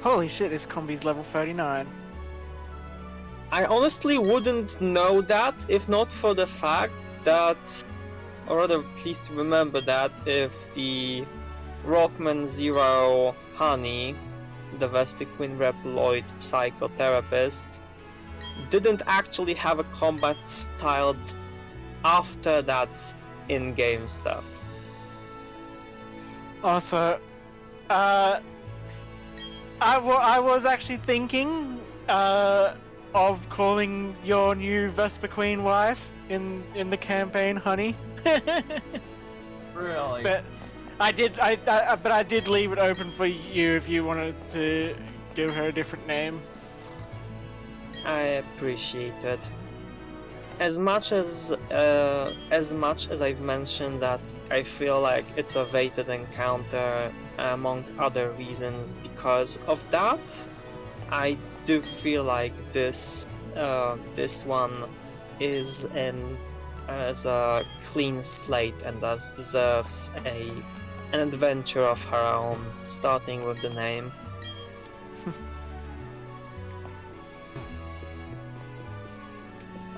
Holy shit, this combi's level 39. I honestly wouldn't know that if not for the fact that, or rather please remember that if the Rockman Zero Honey, the Vespiquen Reploid psychotherapist, didn't actually have a combat styled after that in-game stuff. Also, I was actually thinking of calling your new Vespa Queen wife in the campaign Honey. Really? But I did leave it open for you if you wanted to give her a different name. I appreciate it. As much as I've mentioned that I feel like it's a weighted encounter among other reasons because of that, I do feel like this one is as a clean slate and thus deserves an adventure of her own, starting with the name.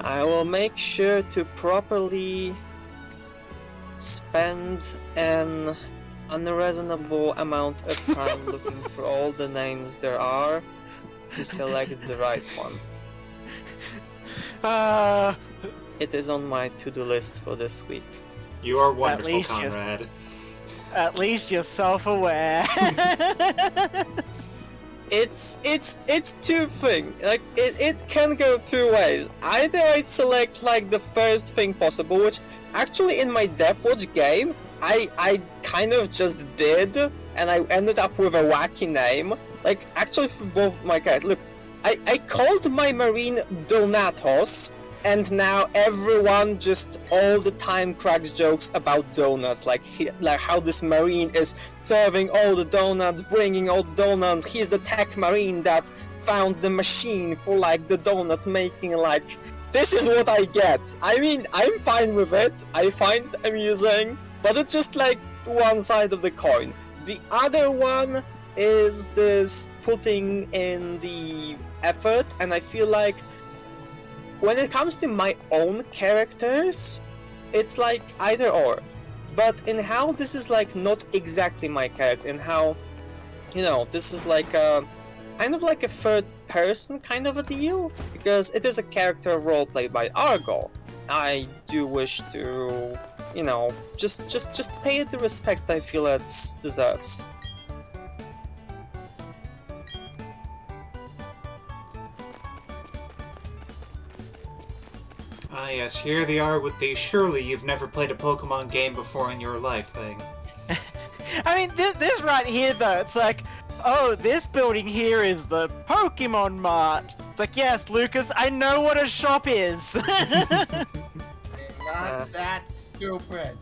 I will make sure to properly spend an unreasonable amount of time looking for all the names there are to select the right one. It is on my to-do list for this week. You are wonderful, least Conrad. At least you're self-aware. It's two things. Like it can go two ways. Either I select like the first thing possible, which actually in my Deathwatch game I kind of just did, and I ended up with a wacky name. Like actually for both my guys. Look, I called my marine Donatos, and now everyone just all the time cracks jokes about donuts, like how this marine is serving all the donuts, bringing all the donuts. He's the tech marine that found the machine for like the donut making. Like, this is what I get. I mean, I'm fine with it. I find it amusing, but it's just like one side of the coin. The other one is this putting in the effort, and I feel like when it comes to my own characters, it's like either or. But in how this is like not exactly my character, and how, this is like a kind of like a third person kind of a deal, because it is a character roleplay by Argo. I do wish to, just pay it the respects I feel it deserves. Ah, yes, here they are with the surely you've never played a Pokemon game before in your life thing. I mean, this right here, though, it's like, oh, this building here is the Pokemon Mart. It's like, yes, Lucas, I know what a shop is. Not that stupid.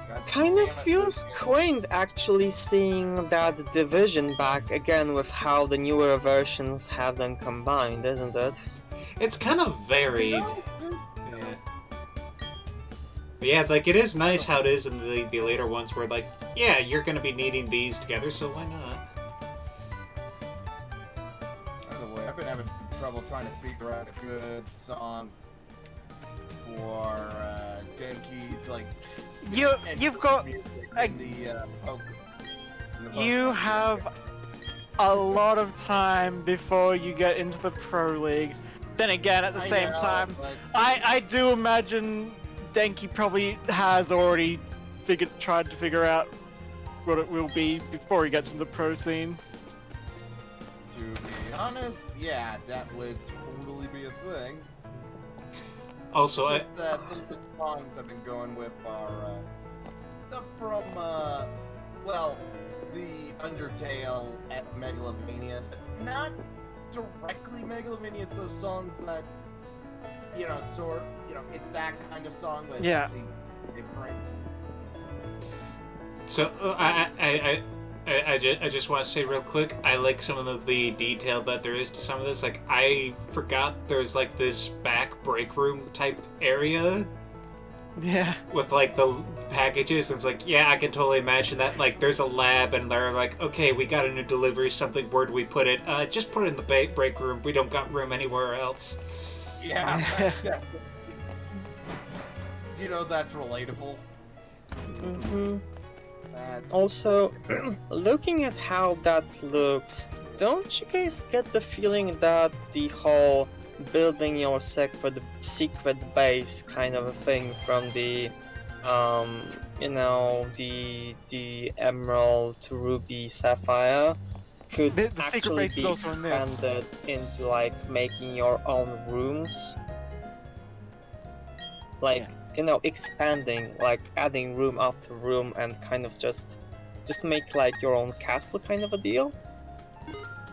God Kind damn of it, feels Lucas. quaint actually seeing that division back again with how the newer versions have them combined, isn't it? It's kind of varied. No, dude. Yeah. But yeah, like, it is nice how it is in the later ones where, like, yeah, you're gonna be needing these together, so why not? By the way, I've been having trouble trying to figure out a good song for Denki's, like, You've got, music like, in the poke. in the you Pokemon have game. a lot of time before you get into the Pro League. Then again, at the I same know, time, but I do imagine Denki probably has already tried to figure out what it will be before he gets into the pro scene. to be honest, yeah, that would totally be a thing. Also, Just that some of the songs I've been going with are stuff from, well, the Undertale at Megalovania, but not directly Megalovania. It's those songs that, it's that kind of song, but it's Yeah. actually different. so I just want to say real quick, I like some of the detail that there is to some of this. Like, I forgot there's like this back break room type area Yeah. with like the packages. And it's like, yeah, I can totally imagine that. Like, there's a lab and they're like, okay, we got a new delivery, something, where do we put it? Just put it in the break room. We don't got room anywhere else. Yeah, that's relatable. Mm-hmm. That's Also, looking at how that looks, don't you guys get the feeling that the whole building your secret base kind of a thing from the the Emerald to Ruby Sapphire could The secret actually base is be also in this. expanded into like making your own rooms? Like, expanding, like adding room after room and kind of just make like your own castle kind of a deal?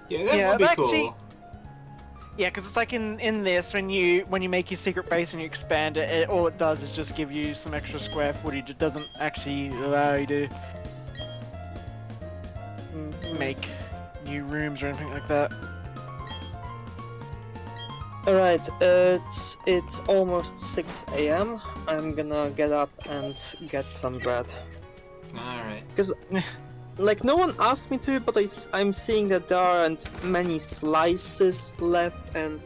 Yeah, that Yeah, would be actually- cool. Yeah, because it's like in this, when you make your secret base and you expand it, all it does is just give you some extra square footage. It doesn't actually allow you to Mhm. make new rooms or anything like that. Alright, it's almost 6 a.m. I'm gonna get up and get some bread. Alright. Like, no one asked me to, but I'm seeing that there aren't many slices left, and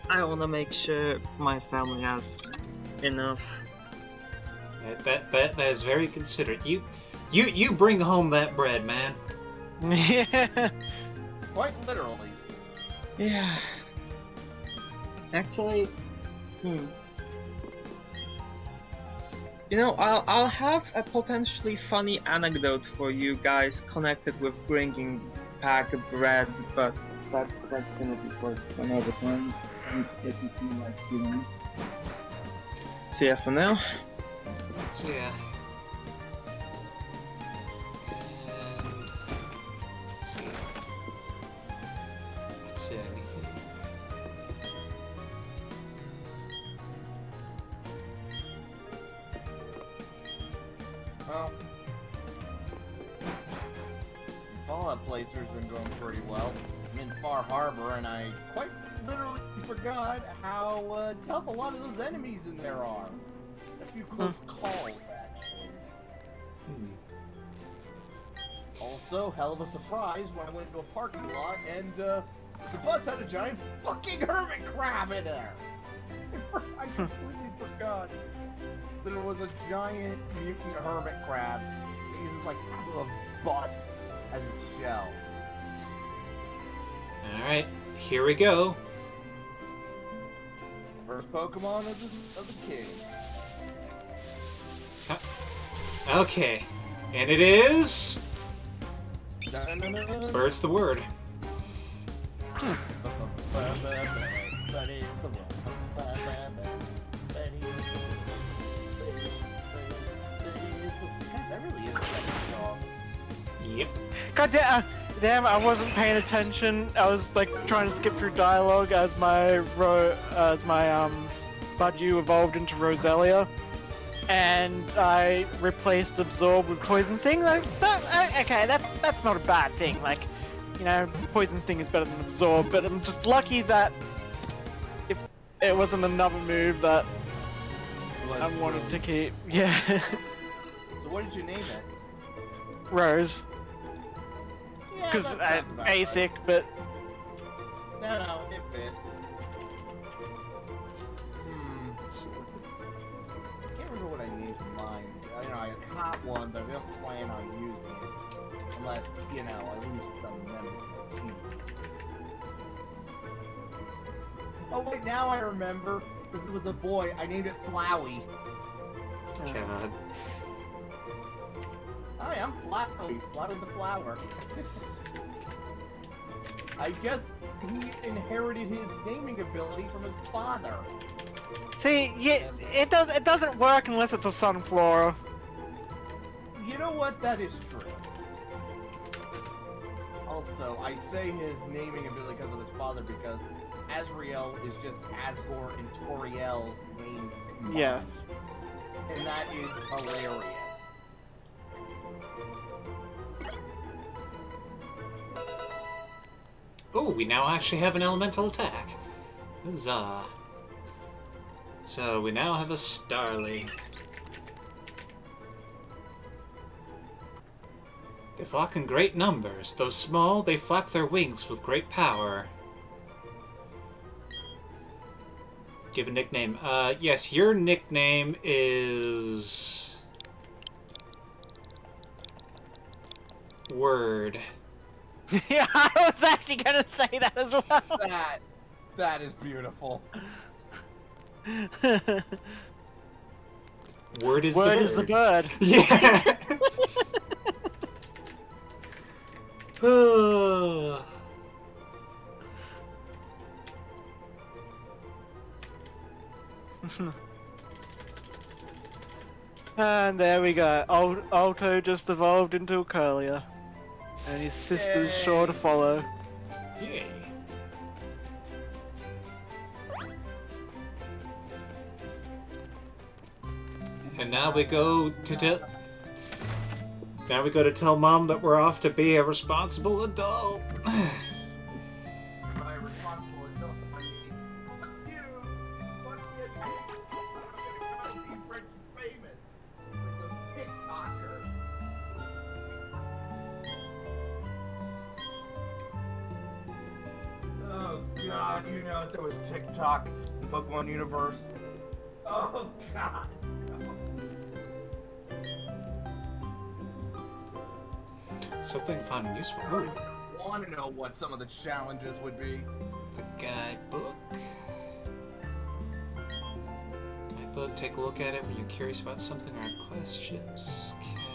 I wanna make sure my family has enough. That is very considerate. You bring home that bread, man. Yeah. quite literally. Yeah. Actually, I'll have a potentially funny anecdote for you guys connected with bringing back bread, but that's gonna be for another time. And SEC might feel it. See ya for now. So yeah. And let's see. Let's see. Well, Fallout playthrough's been going pretty well. I'm in Far Harbor, and I quite literally forgot how tough a lot of those enemies in there are. A few close calls, actually. Also, hell of a surprise when I went to a parking lot and the bus had a giant fucking hermit crab in there. I completely forgot that there was a giant mutant hermit crab that uses like half of a bus as its shell. Alright, here we go. First Pokemon of the king. Okay. And it is... Dun-dun-dun-dun. Bird's the word. but it's the world. God, that really is a good song. Yep. God damn, I wasn't paying attention. I was like trying to skip through dialogue as my Budju evolved into Roselia, and I replaced Absorb with Poison Sting. Like okay, that's not a bad thing. Like, you know, Poison Sting is better than Absorb, but I'm just lucky that if it wasn't another move that I wanted to keep. Yeah. So what did you name it? Rose. Yeah, Because that sounds about basic, right. but No, it fits. I can't remember what I named mine. You know, I caught one, but I don't plan on using it. Unless, you know, I lose some memory of my team. Oh wait, now I remember. Since it was a boy, I named it Flowey. God. Hi, I'm Flowey. Flowey the flower. I guess he inherited his naming ability from his father. see, yeah, it doesn't work unless it's a sunflower. You know what? That is true. Also, I say his naming ability because of his father because Azrael is just Asgore and Toriel's name combined. Yes. And that is hilarious. Oh, we now actually have an elemental attack. Huzzah. So we now have a Starly. They flock in great numbers. Though small, they flap their wings with great power. Give a nickname. Yes, your nickname is... Word. Yeah, I was actually gonna say that as well. That is beautiful. Word is Word the bird. is the bird. Yeah. And there we go. Alto just evolved into a Curlier. And his sister's Yay. sure to follow. Yay. And now we go to tell Mom that we're off to be a responsible adult. My responsible adult, I mean, fuck you! Fuck you! I'm gonna be rich and famous! Like those TikTokers! Oh god, you know there was TikTok in Pokemon Universe. Oh god! Something fun and useful. I want to know what some of the challenges would be. The guidebook. Guidebook, take a look at it when you're curious about something or have questions.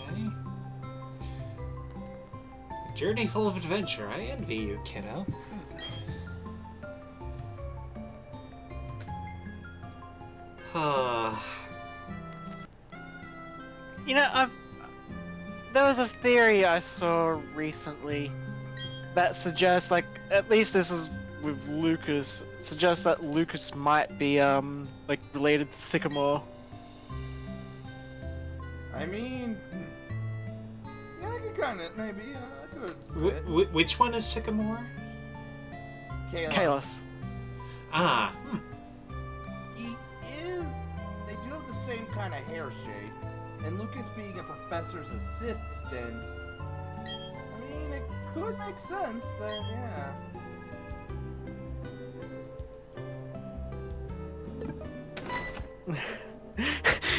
Okay. A journey full of adventure. I envy you, kiddo. You know, there was a theory I saw recently that suggests, like, at least this is with Lucas, suggests that Lucas might be, like, related to Sycamore. I mean, yeah, I could kind of maybe. I could. fit. Which one is Sycamore? Kalos. Ah, He is. They do have the same kind of hair shape, and Lucas being a professor's assistant. I mean, it could make sense that yeah.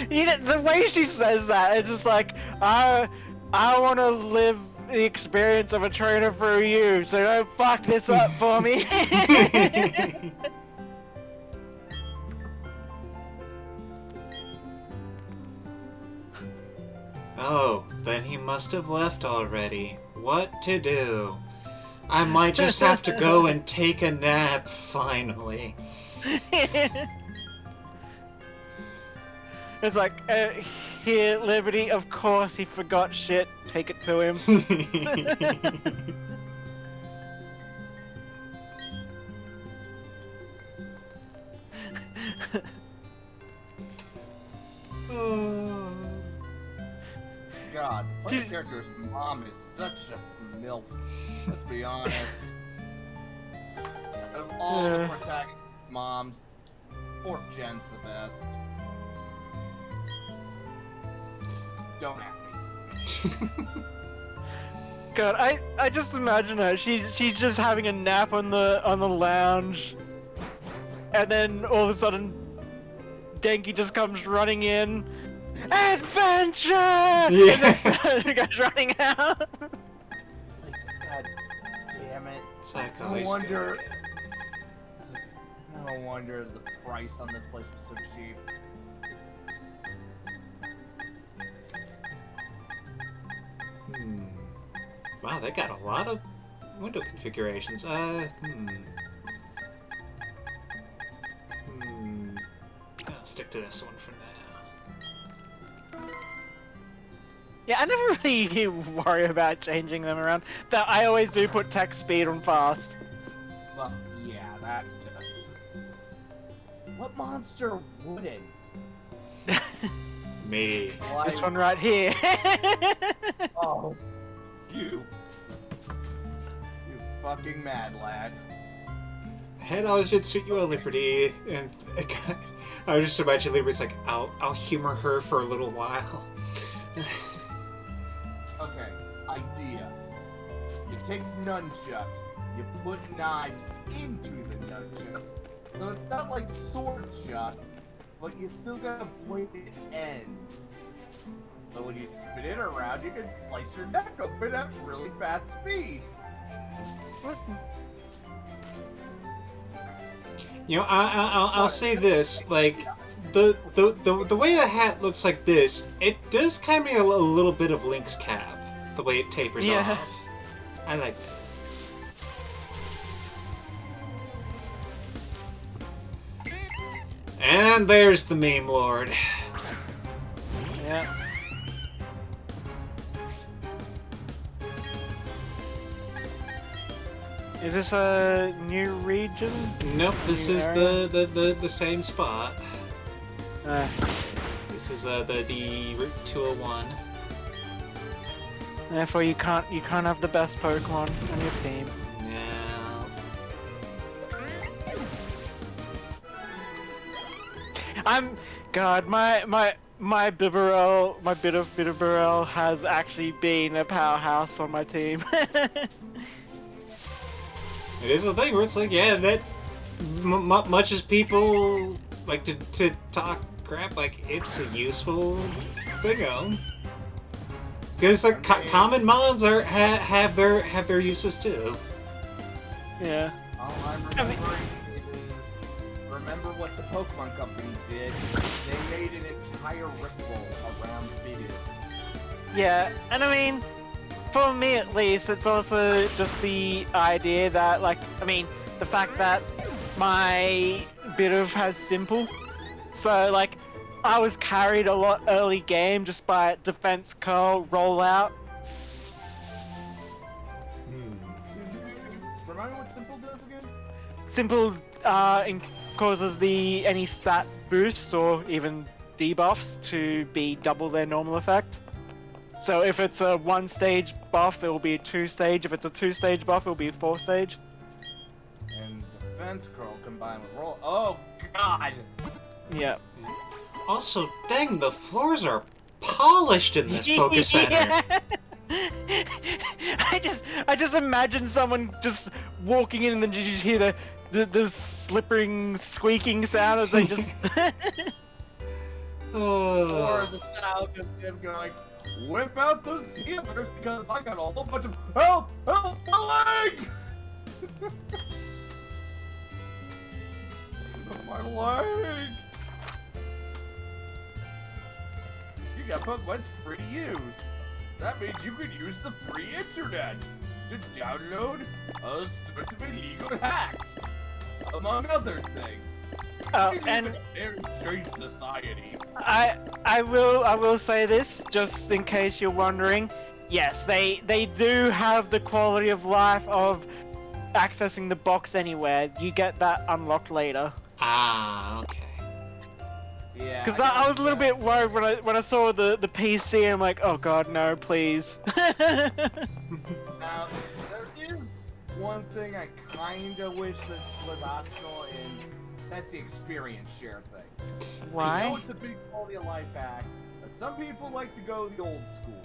You know, the way she says that, it's just like, I want to live the experience of a trainer for you, so don't fuck this up for me. oh, then he must have left already. What to do? I might just have to go and take a nap, finally. It's like, here, Liberty, of course he forgot shit. Take it to him. God, the player character's mom is such a milf. Let's be honest. Out of all the protagonist moms, 4th gen's the best. Don't at me. God, I just imagine her. She's just having a nap on the lounge, and then all of a sudden, Denki just comes running in. Adventure! Yeah. And then goes running out. Like, God damn it. Psycho No is wonder. good. No wonder the price on this place was so cheap. Wow, they got a lot of window configurations. I'll stick to this one for now. Yeah, I never really worry about changing them around. That I always do put text speed on fast. Well, yeah, that's just... What monster wouldn't? Me. Like, This one right here. oh, you fucking mad lad. Head always did suit you a Liberty, and I was just imagine Liberty's like, I'll humor her for a little while. Okay, idea. You take nunchucks, you put knives into the nunchucks, so it's not like sword chuck, but you still got a pointed end. So when you spin it around, you can slice your neck open at really fast speeds. You know, I'll say this, like, the way the hat looks like this, it does kind of a little bit of Link's cap, the way it tapers off. I like that. And there's the meme lord. Yeah. Is this a new region? Nope, this is area? the same spot. This is the Route 201. Therefore, you can't have the best Pokemon on your team. No. God, my Bitterburrell has actually been a powerhouse on my team. It is a thing where it's like, yeah, that much as people like to talk crap, like it's a useful thing. Because like common mons have their uses too. Yeah. All I'm remembering is, remember what the Pokemon Company did? They made an entire ripple around Bidoof. Yeah, and I mean, for me at least, it's also just the idea that, like, I mean, the fact that my Bidoof has simple, so like, I was carried a lot early game just by defense curl rollout. Remind me what Simple does again? Simple causes any stat boosts or even debuffs to be double their normal effect. So if it's a 1-stage buff, it will be a 2-stage. If it's a 2-stage buff, it will be a 4-stage. And defense curl combined with roll. Oh God! Yeah. Also, dang, the floors are polished in this Poké Center. Yeah. I just imagine someone just walking in and then you just hear the slippering, squeaking sound as they just. Or the sound of them going, whip out those healers because I got a whole bunch of help, my leg! My leg! You got Pokemon's free to use. That means you could use the free internet to download all sorts of illegal hacks, among other things. We live And in a very strange society. I will say this just in case you're wondering. Yes, they do have the quality of life of accessing the box anywhere. You get that unlocked later. Ah, okay. Yeah. Because I was a little bit worried when I saw the PC. I'm like, oh god, no, please. Now, there is one thing I kind of wish that was optional, and that's the experience share thing. I know Why? it's a big quality of life hack, but some people like to go the old school.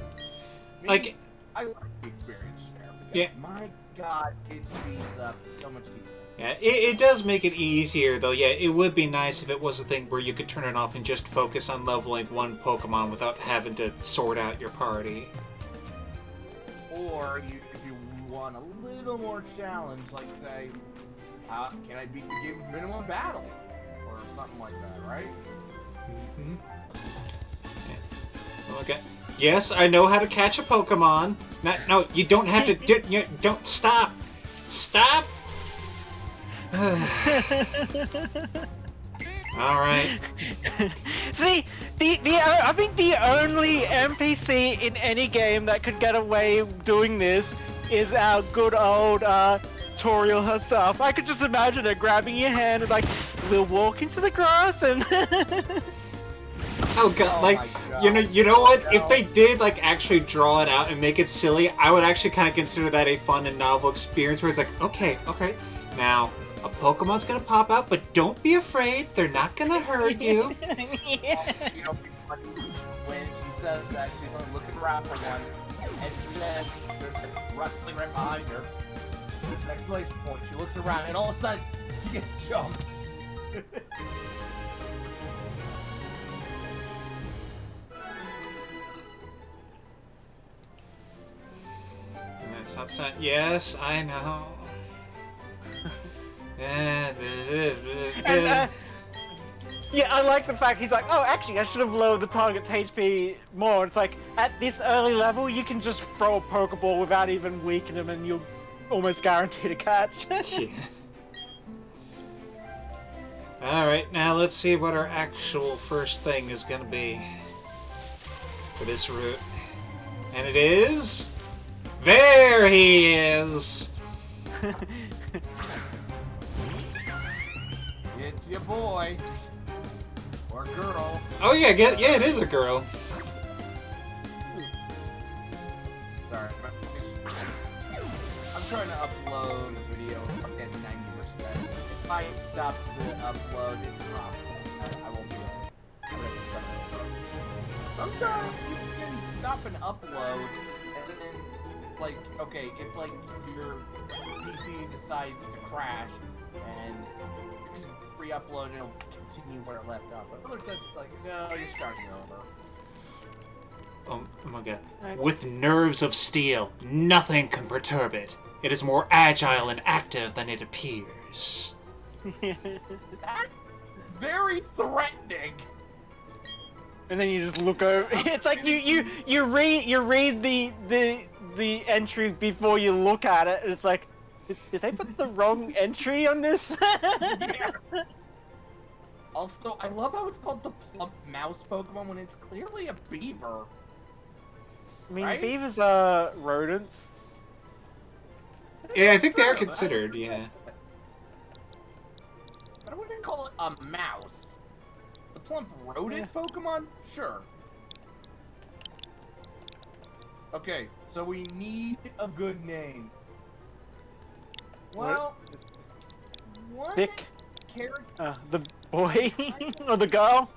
Me, Like- I like the experience share because Yeah. my god, it speeds up so much easier. Yeah, it does make it easier, though. Yeah, it would be nice if it was a thing where you could turn it off and just focus on leveling one Pokemon without having to sort out your party. Or if you want a little more challenge, like say, can I beat the game with minimum battle? Or something like that, right? Mm-hmm. Okay. Yes, I know how to catch a Pokemon. No, you don't have to. Don't stop. Stop. All right. See, I think the only NPC in any game that could get away doing this is our good old Toriel herself. I could just imagine her grabbing your hand and like, we'll walk into the grass and. Oh god, Oh like my God. you know what? No. If they did like actually draw it out and make it silly, I would actually kind of consider that a fun and novel experience where it's like, okay, now a Pokemon's gonna pop out, but don't be afraid, they're not gonna hurt you. You know, when she says that, she's gonna look around for one, and then there's a rustling right behind her. Exclamation point. She looks around, and all of a sudden, she gets jumped. And that's not so. Yes, I know. And, yeah, I like the fact he's like, oh, actually, I should have lowered the target's HP more. It's like, at this early level, you can just throw a Pokeball without even weakening him, and you'll almost guarantee to catch. Yeah. Alright, now let's see what our actual first thing is gonna be for this route. And it is... There he is! It's your boy. Or girl. Oh yeah, yeah, it is a girl. Sorry. I'm trying to upload a video at 90%. If I stop the upload, it drops. I won't be able to. I'm gonna stop it. Sometimes you can stop an upload, and then, like, okay, if, like, your PC decides to crash, and you can re-upload and it'll continue where it left off. But other times, it's like, no, you're starting over. Oh my god. With nerves of steel, nothing can perturb it. It is more agile and active than it appears. That's very threatening. And then you just look over. It's like you read the entry before you look at it, and it's like, did they put the wrong entry on this? Yeah. Also, I love how it's called the plump mouse Pokemon when it's clearly a beaver. I mean, Right? beavers are rodents. Yeah, I think they are considered, yeah. But I wouldn't call it a mouse. The plump rodent Pokemon? Sure. Okay, so we need a good name. Well, one Dick, character the boy or the girl.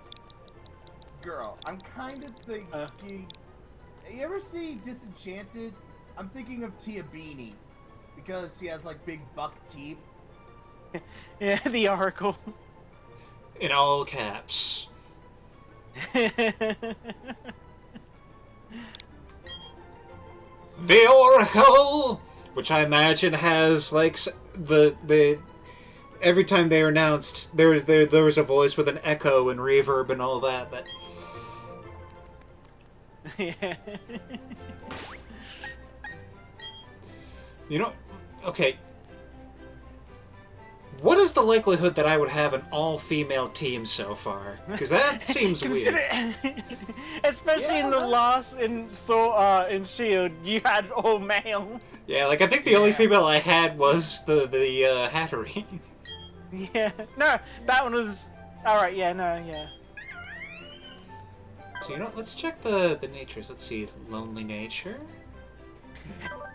girl. I'm kind of thinking. You ever see Disenchanted? I'm thinking of Tia Beanie because she has like big buck teeth. Yeah, the Oracle. In all caps. The Oracle! Which I imagine has, like, the every time they are announced, there was a voice with an echo and reverb and all that. Yeah. You know, okay. What is the likelihood that I would have an all-female team so far? Because that seems weird. Especially in the Yeah. last in Shield, you had all male. Yeah, like I think the only Yeah. female I had was the Hattery. Yeah. No, that one was. All right. Yeah. No. Yeah. So you know, let's check the natures. Let's see, lonely nature.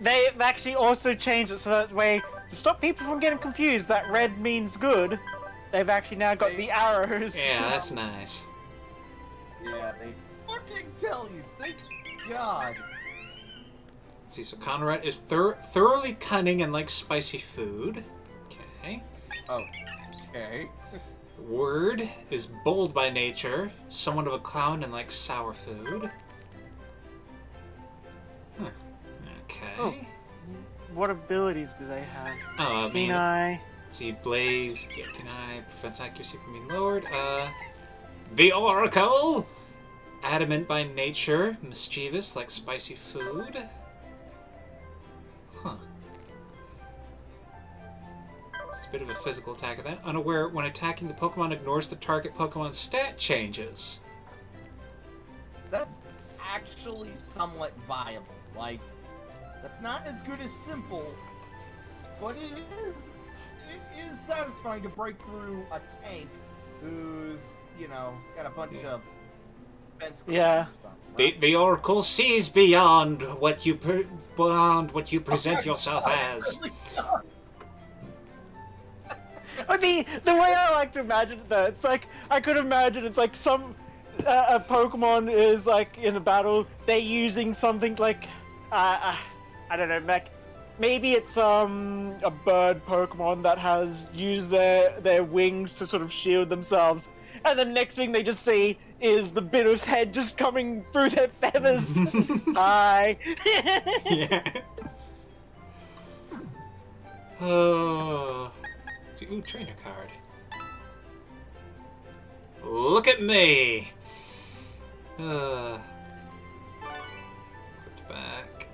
They've actually also changed it so that way to stop people from getting confused that red means good. They've actually now got the arrows. Yeah, that's nice. Yeah, they fucking tell you. Thank God. Let's see, so Conrad is thoroughly cunning and likes spicy food. Okay. Oh, okay. Word is bold by nature, somewhat of a clown and likes sour food. Huh. Okay. Oh. What abilities do they have? Oh, I mean, Keen Eye. let's see, Blaze, yeah, Keen Eye, prevents accuracy from being lowered. The Oracle! Adamant by nature, mischievous, like spicy food. Huh. It's a bit of a physical attack of that. Unaware when attacking, the Pokemon ignores the target Pokemon's stat changes. That's actually somewhat viable. Like, that's not as good as simple, but it is satisfying to break through a tank who's, you know, got a bunch of fence Yeah. or something, right? The Oracle sees beyond what you present yourself as. But the way I like to imagine it though, it's like I could imagine it's like some a Pokemon is like in a battle, they're using something like I don't know, like maybe it's a bird Pokemon that has used their wings to sort of shield themselves, and the next thing they just see is the Bitter's head just coming through their feathers. Hi. Yes. Oh. Ooh, trainer card. Look at me! Put back.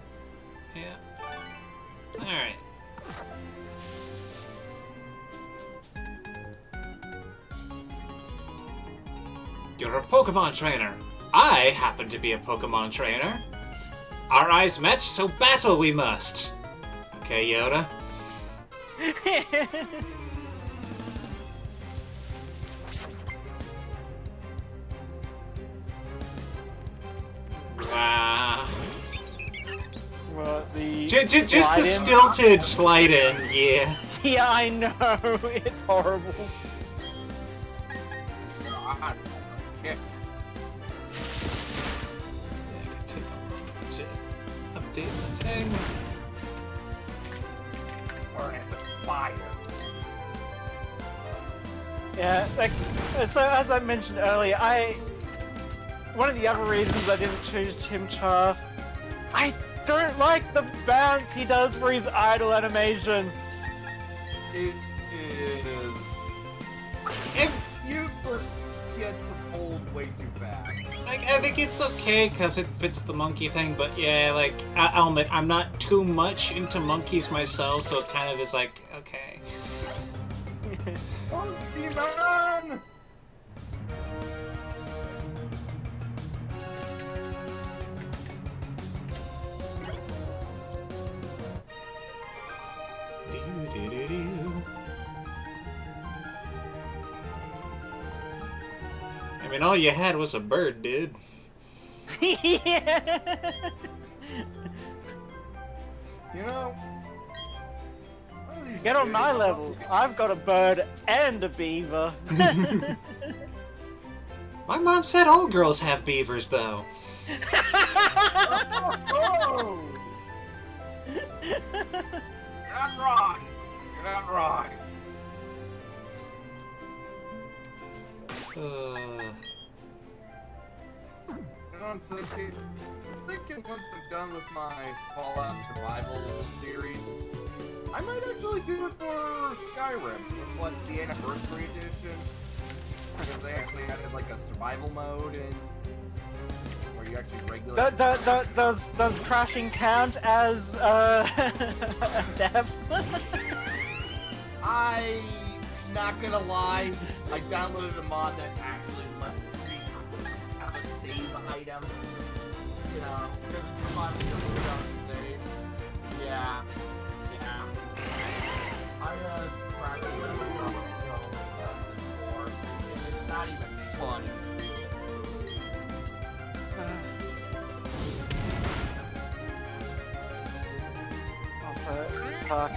Yeah. Alright. You're a Pokemon trainer. I happen to be a Pokemon trainer. Our eyes match, so battle we must. Okay, Yoda. Wow. Well, Just the slide in. stilted slide in, yeah. Yeah, I know. It's horrible. God. Yeah. Yeah, I can take a moment to update the thing. Or at the fire. Yeah, like so as I mentioned earlier, one of the other reasons I didn't choose Chimchar, I don't like the bounce he does for his idle animation. It is cute, but gets old way too fast. Like, I think it's okay because it fits the monkey thing, but yeah, like, I'll admit, I'm not too much into monkeys myself, so it kind of is like, okay. Monkey man! Doo-doo-doo-doo. I mean, all you had was a bird, dude. Yeah. You know, one of these Get on days my I'll level. look at- I've got a bird and a beaver. My mom said all girls have beavers, though. Oh! You're not wrong. You're not wrong. You know, I'm thinking once I'm done with my Fallout Survival series, I might actually do it for Skyrim, with what the Anniversary Edition. Because they actually added like a survival mode and where you actually regulate. Does crashing count as death? I not gonna lie, I downloaded a mod that actually let me have a save item. You know, because it's a mod that doesn't save. Yeah. I practically let myself go before. It's not even fun. Also, fuck.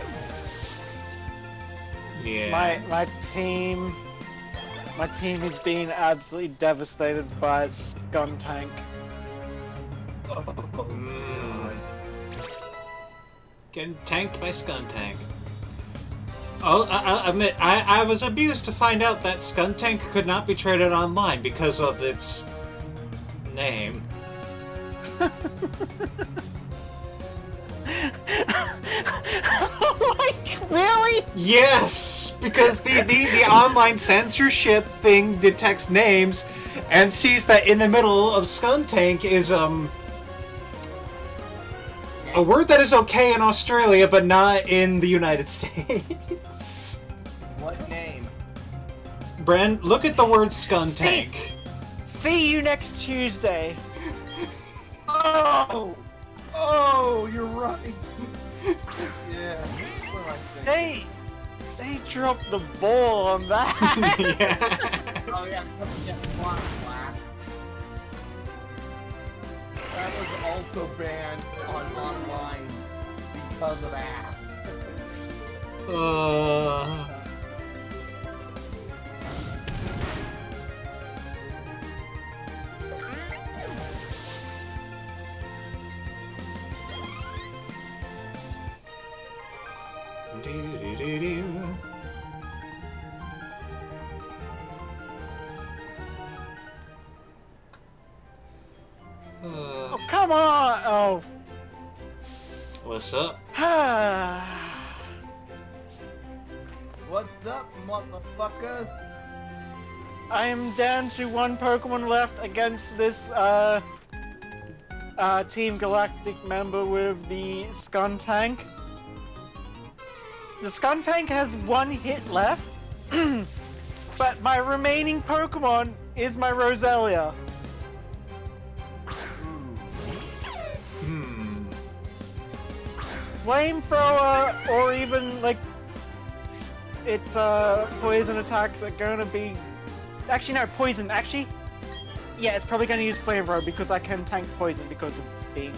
Yeah. My team is being absolutely devastated by Skuntank. Getting tanked by Skuntank. Oh, I admit, I was abused to find out that Skuntank could not be traded online because of its name. Like, really? Yes, because the online censorship thing detects names and sees that in the middle of Skuntank is a word that is okay in Australia but not in the United States. What name? Bren, look at the word Skuntank. See you next Tuesday. Oh, you're right. Yeah. What am I thinking? They dropped the ball on that. Yeah. Oh yeah, Block Blast. That was also banned on online because of ass. Oh, come on! Oh. What's up? What's up, motherfuckers? I am down to one Pokemon left against this Team Galactic member with the Skuntank. The Skuntank has one hit left, but my remaining Pokemon is my Roselia. Flamethrower, or even like its poison attacks are gonna be. Actually, no, poison. Actually, yeah, it's probably gonna use Flamethrower because I can tank poison because of being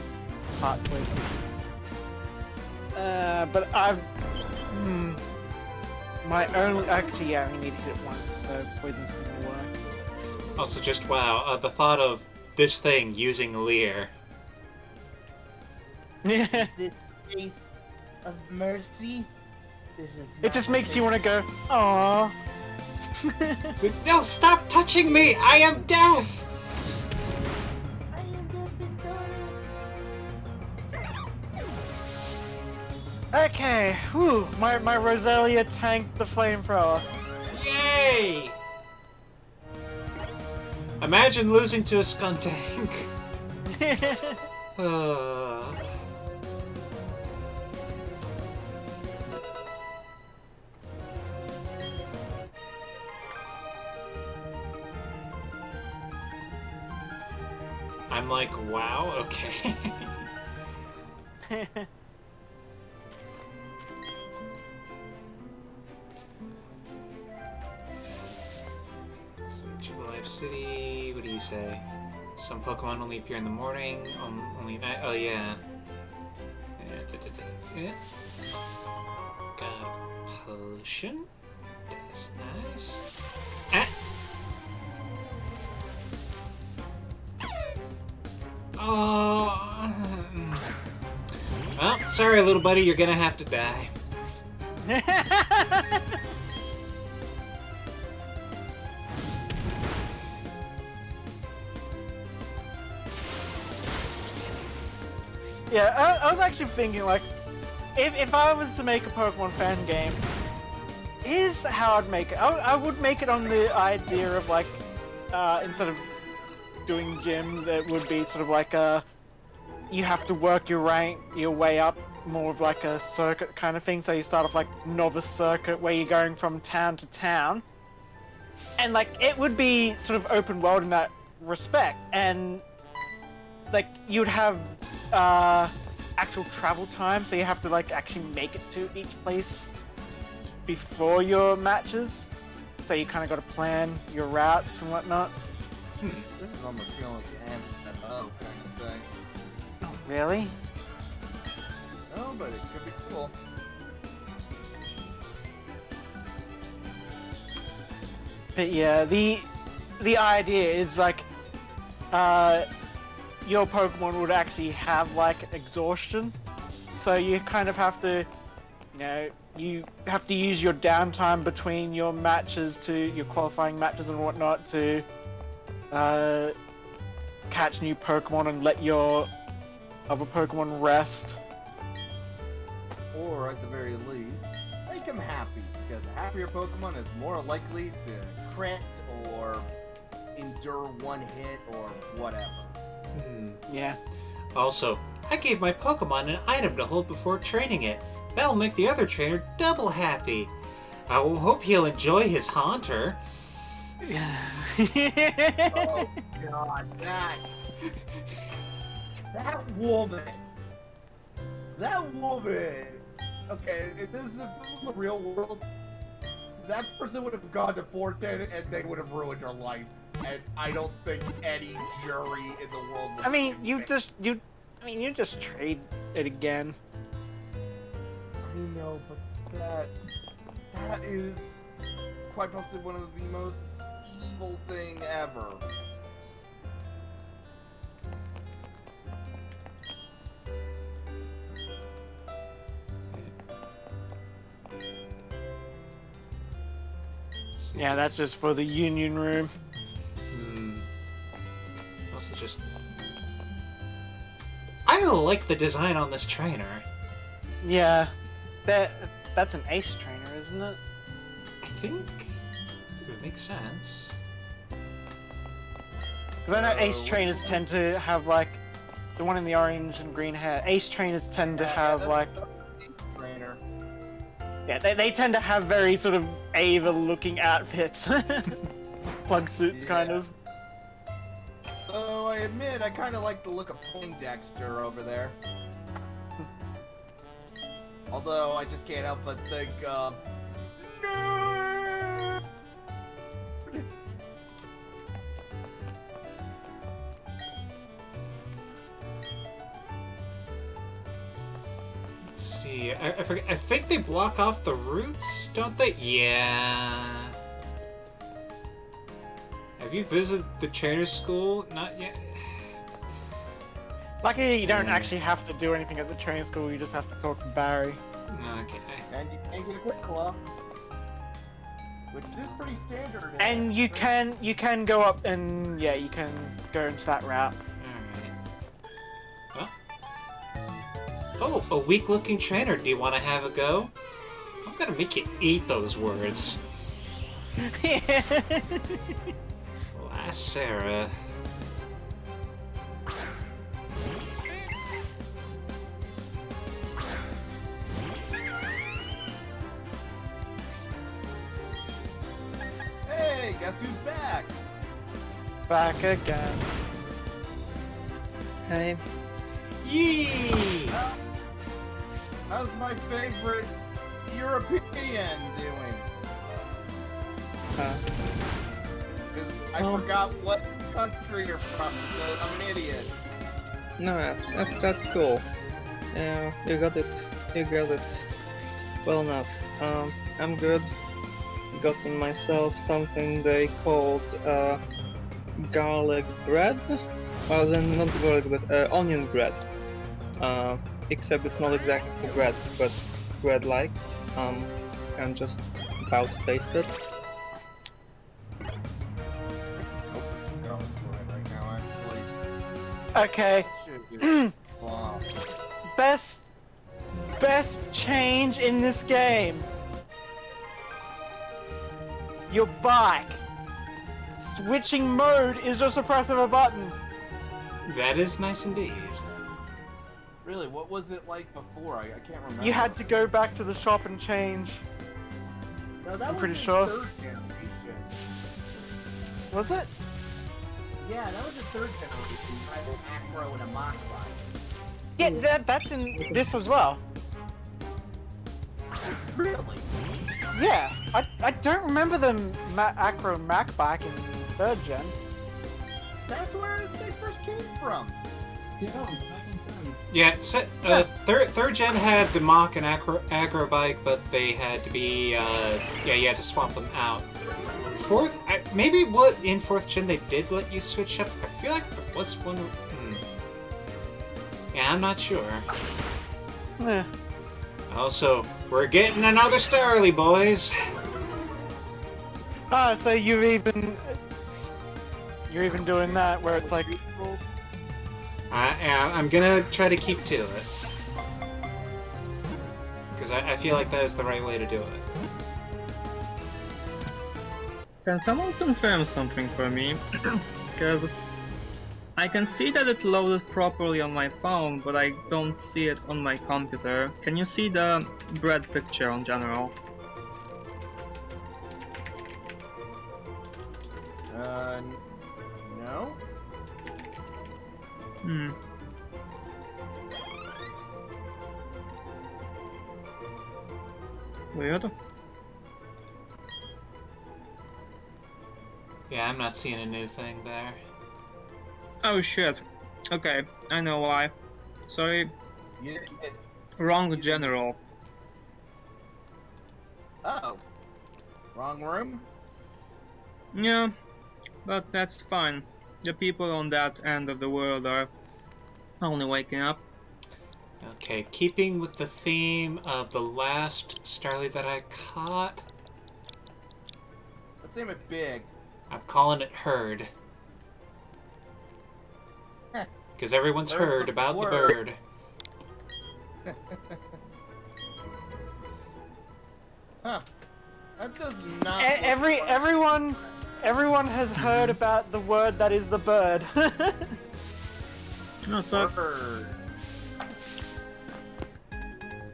part poison. But I've. My only. Actually, yeah, I only need to hit it once, so poison's gonna work. Also, just wow, the thought of this thing using Leer. Yeah. This face of mercy. This is. It just makes you want to go, aww. No, stop touching me! I am deaf! I am Okay, whew, my Roselia tanked the Flamethrower. Yay! Imagine losing to a Skuntank. I'm like, wow, okay. So, Jubilife City, what do you say? Some Pokemon only appear in the morning, only night. Oh, yeah. Yeah. Got a potion. That's nice. Ah! Oh. Well, sorry, little buddy, you're gonna have to die. Yeah, I was actually thinking, like, if I was to make a Pokemon fan game, here's how I'd make it. I would make it on the idea of, like, instead of doing gyms, it would be sort of like you have to work your way up more of like a circuit kind of thing. So you start off like novice circuit where you're going from town to town, and like it would be sort of open world in that respect, and like you'd have actual travel time, so you have to like actually make it to each place before your matches. So you kind of got to plan your routes and whatnot. This is almost feeling like an MMO kind of thing. Oh, really? No, but it could be cool. But yeah, the idea is like, your Pokemon would actually have like exhaustion, so you kind of have to, you have to use your downtime between your matches to your qualifying matches and whatnot to catch new Pokemon and let your other Pokemon rest. Or at the very least, make them happy, because a happier Pokemon is more likely to crit or endure one hit or whatever. Yeah. Also, I gave my Pokemon an item to hold before training it. That'll make the other trainer double happy. I will hope he'll enjoy his Haunter. Oh god, that woman. That woman. Okay, if this is the real world, that person would have gone to Fortin and they would have ruined her life. And I don't think any jury in the world would. I mean, you just trade it again. I know, but that is quite possibly one of the most evil thing ever. Yeah, that's just for the union room. Also just... I like the design on this trainer. Yeah, that's an ace trainer, isn't it? I think it would make sense. Because I know ace trainers tend to have like the one in the orange and green hair. Ace trainers tend to have like Trainer. yeah, they tend to have very sort of Ava-looking outfits, plug suits kind of. Though I admit, I kind of like the look of Poindexter over there. Although I just can't help but think, no! Let's see. I forget. I think they block off the routes, don't they? Yeah. Have you visited the trainer school? Not yet. Luckily, you don't actually have to do anything at the training school. You just have to talk to Barry. Okay. And you can get a quick claw. Which is pretty standard. And you can go up and yeah, you can go into that route. Alright. Huh? Oh, a weak-looking trainer. Do you want to have a go? I'm gonna make you eat those words. Last Sarah. Hey, guess who's back? Back again. Hey. Yee! How's my favorite European doing? Because I forgot what country you're from, so I'm an idiot. No, that's cool. Yeah, you got it. You got it. Well enough. I'm good. Gotten myself something they called garlic bread. Well, then not garlic bread, onion bread. Except it's not exactly bread, but bread-like. I'm just about to taste it. Right now, actually. Okay. Wow. Best change in this game. Your bike. Switching mode is just a press of a button. That is nice indeed. Really, what was it like before? I can't remember. You had to go back to the shop and change. No, that I'm was pretty in sure. third generation. Was it? Yeah, that was the third generation. I had an acro and a mock ride. Yeah, that's in this as well. Really? Yeah, I don't remember the Acro Mac bike in third gen. That's where they first came from. Yeah, so, third gen had the Mach and Agro bike, but they had to be yeah, you had to swap them out. Fourth, maybe what in fourth gen they did let you switch up. I feel like there was one. Yeah, I'm not sure. Eh. Also, we're getting another Starly, boys. Ah, so you're even doing that where it's like, I'm gonna try to keep to it. Because I feel like that is the right way to do it. Can someone confirm something for me? Because I can see that it loaded properly on my phone, but I don't see it on my computer. Can you see the bread picture on general? No? Weird. Yeah, I'm not seeing a new thing there. Oh shit. Okay, I know why. Sorry, You didn't get... wrong general. Uh-oh. Wrong room? Yeah, but that's fine. The people on that end of the world are only waking up. Okay, keeping with the theme of the last Starly that I caught, Let's name it big. I'm calling it Herd. Because everyone's heard about the bird. Huh. That does not... everyone has heard about the word that is the bird. No, it's like Bird.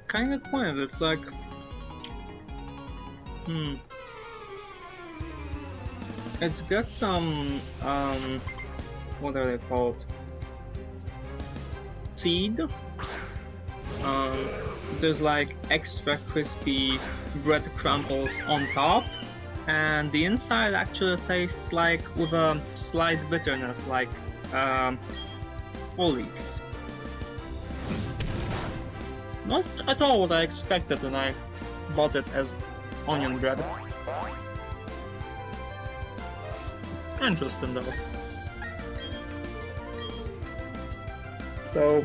kind of quaint. It's like, it's got some what are they called? Seed. There's like extra crispy bread crumbles on top, and the inside actually tastes like with a slight bitterness, like olives. Not at all what I expected when I bought it as onion bread. Interesting though. So,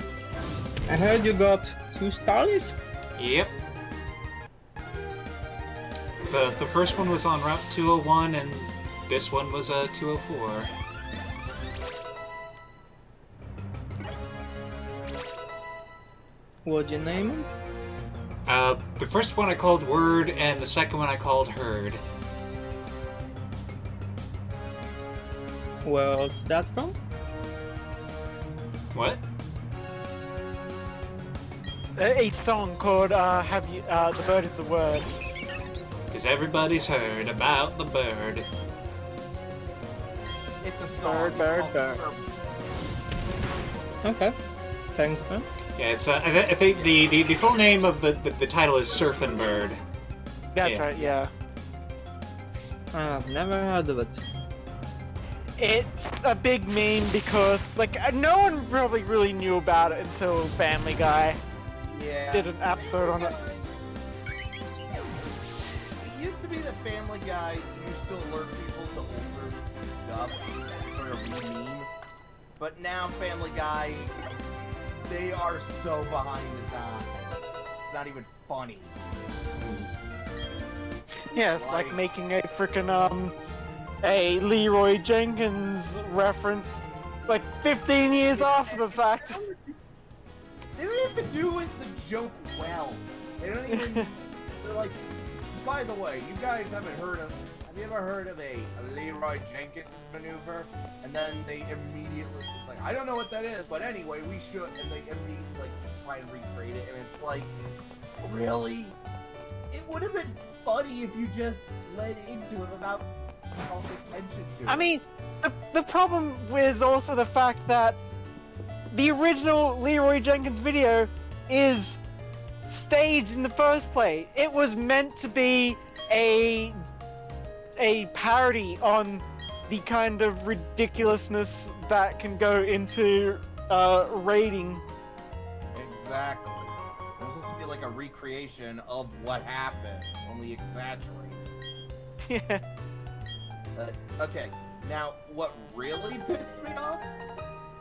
I heard you got 2 Starlies? Yep. The first one was on Route 201, and this one was 204. What'd you name them? The first one I called Word, and the second one I called Herd. Where's that from? What? A song called "Have You?" The bird is the word. Because everybody's heard about the bird. It's a song. Bird, It's bird, called Okay. Thanks, man. Yeah, it's I think the full name of the title is Surfin' Bird. That's Yeah. right. Yeah. I've never heard of it. It's a big meme because like no one probably really knew about it until Family Guy Yeah. did an episode on it. It used to be that Family Guy used to alert people to older stuff for a meme, but now Family Guy, they are so behind the times. It's not even funny. Yeah, it's like making a freaking a Leroy Jenkins reference like 15 years after the fact. They don't even do it the joke well. They don't even. They're like, by the way, you guys haven't heard of. Have you ever heard of a Leroy Jenkins maneuver? And then they immediately like, I don't know what that is, but anyway, we should. And they immediately like try and recreate it, and it's like, really? It would have been funny if you just led into it without calling attention to it. I mean, the problem is also the fact that the original Leroy Jenkins video is staged in the first place. It was meant to be a parody on the kind of ridiculousness that can go into raiding. Exactly. It was supposed to be like a recreation of what happened, only exaggerated. Yeah. Okay, now what really pissed me off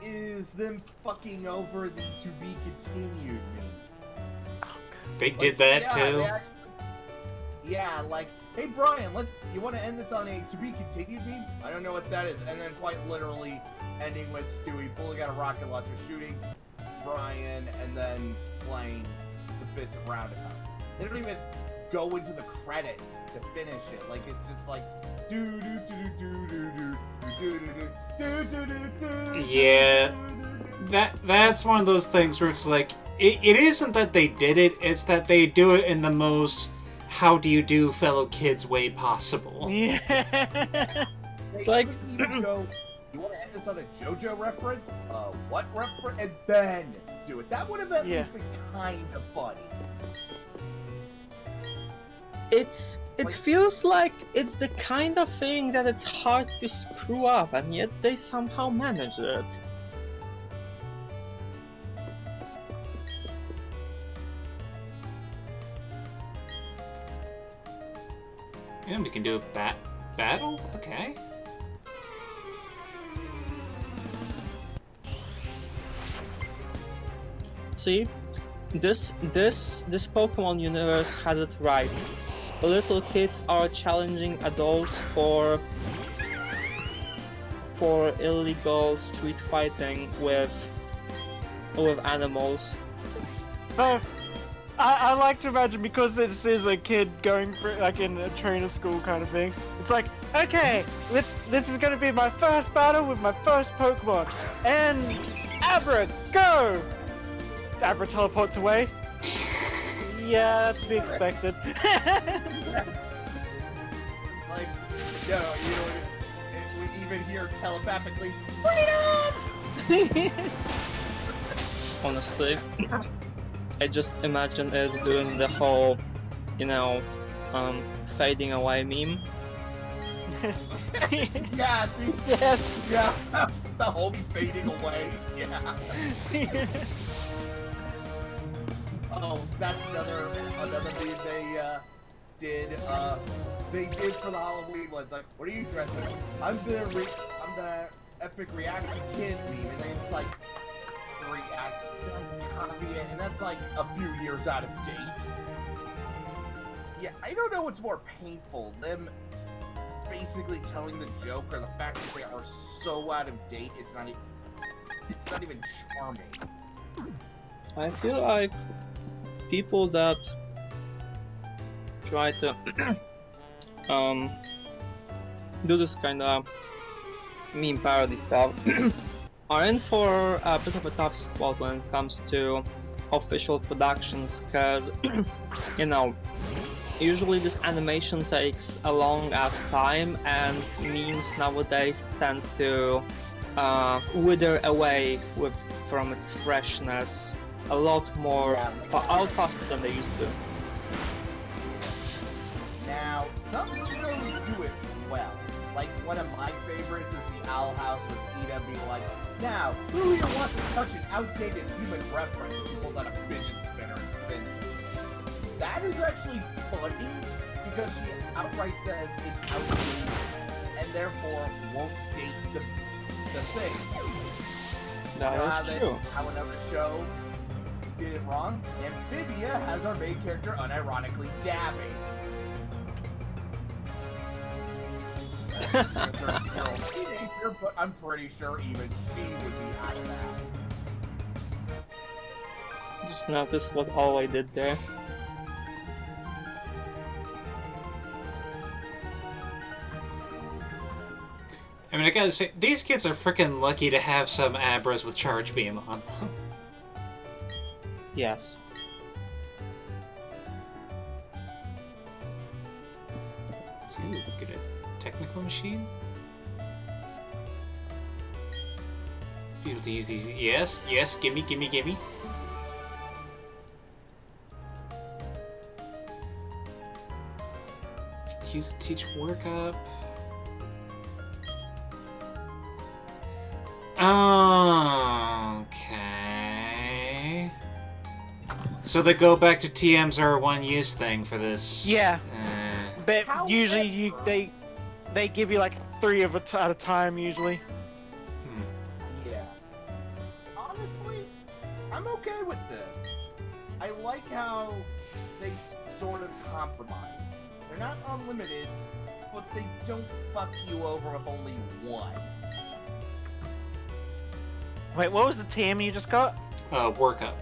is them fucking over the to be continued meme. They did that yeah, too. they actually, yeah, like, hey Brian, you want to end this on a to be continued meme? I don't know what that is. And then quite literally ending with Stewie pulling out a rocket launcher, shooting Brian, and then playing the bits of roundabout. They don't even go into the credits to finish it. Like, it's just like do do do do do do do do do do do. Yeah, that's one of those things where it's like it isn't that they did it; it's that they do it in the most "how do you do, fellow kids" way possible. Yeah. It's like- even go, you want to end this on a JoJo reference? What reference? And then do it. That would have at Yeah. least been kind of funny. It Like- feels like it's the kind of thing that it's hard to screw up, and yet they somehow manage it. And we can do a battle? Okay. See, this Pokemon universe has it right. Little kids are challenging adults for illegal street fighting with animals. So, I like to imagine, because this is a kid going for like in a trainer school kind of thing. It's like, okay, this is gonna be my first battle with my first Pokemon, and Abra, go! Abra teleports away. Yeah, that's to be expected. Like, we even hear telepathically, Honestly, I just imagine it doing the whole, fading away meme. yeah, see, Yes. yeah, the whole fading away, yeah. Oh, that's another meme they did for the Halloween ones. Like, what are you dressed as? I'm the epic reaction kid meme, and they just like react, like, copy it, and that's like a few years out of date. Yeah, I don't know what's more painful, them basically telling the joke, or the fact that they are so out of date. It's not even charming. I feel like people that try to do this kind of meme parody stuff are in for a bit of a tough spot when it comes to official productions, because usually this animation takes a long ass time, and memes nowadays tend to wither away from its freshness a lot more, a lot faster than they used to. Now, some shows do it well. Like, one of my favorites is the Owl House with Ida being like, now, who here wants to touch an outdated human reference? And she pulls out a fidget spinner and spins it. That is actually funny, because she outright says it's outdated, and therefore won't date the thing. That is true. How another show did it wrong? Amphibia has our main character unironically dabbing. Teenager, but I'm pretty sure even she would be out of that. Just notice what all I did there. I mean, I gotta say, these kids are freaking lucky to have some Abras with Charge Beam on. Yes. Ooh, look at it. Technical machine? Be able to use these. Yes, yes, gimme, gimme, gimme. Use it to teach workup. Okay. So they go back to TM's R1 use thing for this. Yeah. But However- usually they give you like 3 of it at a time usually. Yeah. Honestly, I'm okay with this. I like how they sort of compromise. They're not unlimited, but they don't fuck you over with only one. Wait, what was the TM you just got? Workup.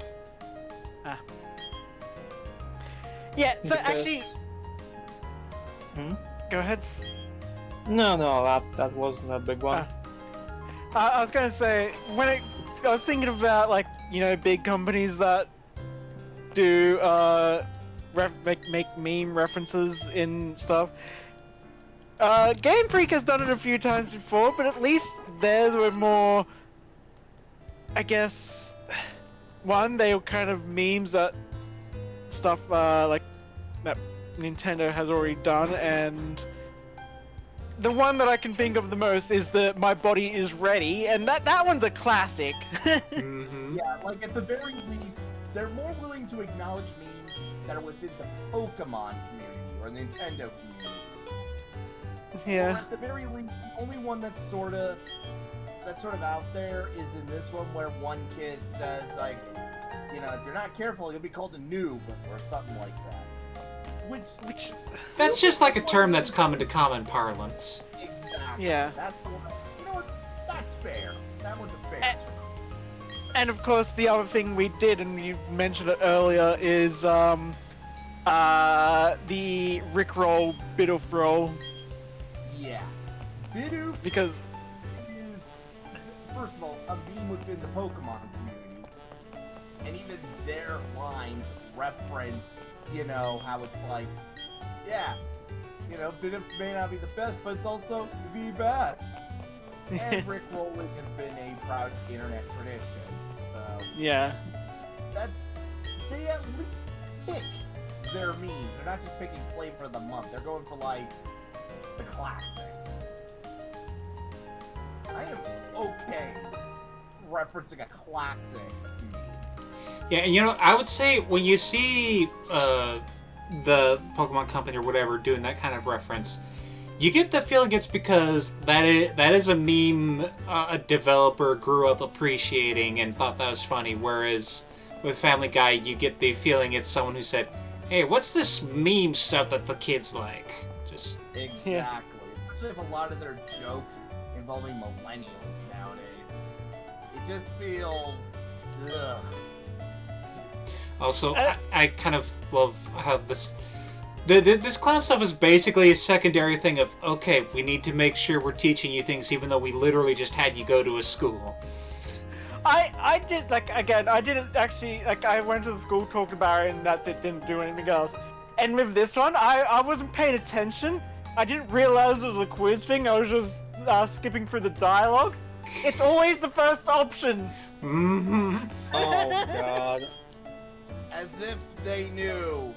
Yeah, so actually, Because- Hmm? go ahead. No, that wasn't a big one. I was gonna say I was thinking about like big companies that do make meme references in stuff. Game Freak has done it a few times before, but at least theirs were more, I guess, one, they were kind of memes that stuff like that Nintendo has already done, and the one that I can think of the most is the "My body is ready," and that one's a classic. Mm-hmm. Yeah, like at the very least, they're more willing to acknowledge memes that are within the Pokemon community or Nintendo community. Or Yeah. at the very least, the only one that's sort of out there is in this one where one kid says like, if you're not careful, you'll be called a noob or something like that. Which That's just like a term that's common to common parlance. exactly. Yeah. That's the one. You know what? That's fair. That one's a fair. Eh. And of course, the other thing we did, and you mentioned it earlier, is the Rickroll Bidoof roll, Yeah. Bidoof because is, first of all, a meme within the Pokemon community, and even their lines reference, how it's like, yeah, Bidoof may not be the best, but it's also the best. And Rickrolling has been a proud internet tradition, so yeah, they at least pick their memes. They're not just picking flavor of the month. They're going for like the classics. I am okay referencing a classic meme. Yeah, and I would say when you see the Pokemon Company or whatever doing that kind of reference, you get the feeling it's because that is a meme a developer grew up appreciating and thought that was funny, whereas with Family Guy, you get the feeling it's someone who said, hey, what's this meme stuff that the kids like? Just Exactly. Especially if a lot of their jokes involving millennials nowadays. It just feels... ugh. Also, I kind of love how this clown stuff is basically a secondary thing of, okay, we need to make sure we're teaching you things even though we literally just had you go to a school. I did, like, again, I didn't actually, like, I went to the school, talked about it, and that's it, didn't do anything else. And with this one, I wasn't paying attention. I didn't realize it was a quiz thing. I was just skipping through the dialogue. It's always the first option. Mm-hmm. Oh god. As if they knew.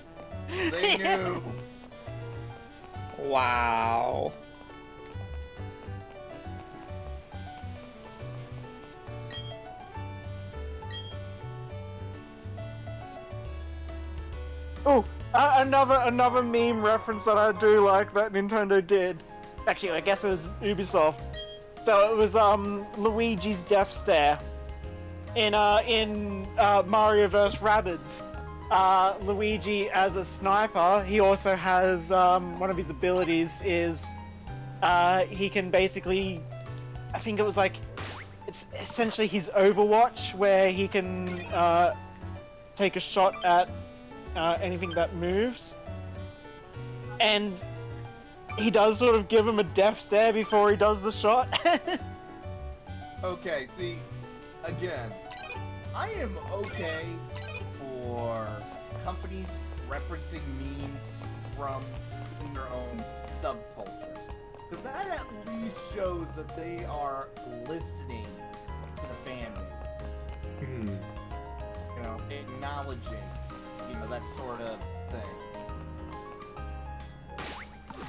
They knew. Wow. Oh, another meme reference that I do like that Nintendo did. Actually, I guess it was Ubisoft. So it was Luigi's death stare in Mario vs. Rabbids. Luigi as a sniper, he also has one of his abilities is he can basically, I think it was like, it's essentially his Overwatch where he can take a shot at anything that moves. And he does sort of give him a death stare before he does the shot. Okay, see, again, I am okay for companies referencing memes from their own subculture. Because that at least shows that they are listening to the fan base. Hmm. You know, acknowledging, you know, that sort of thing.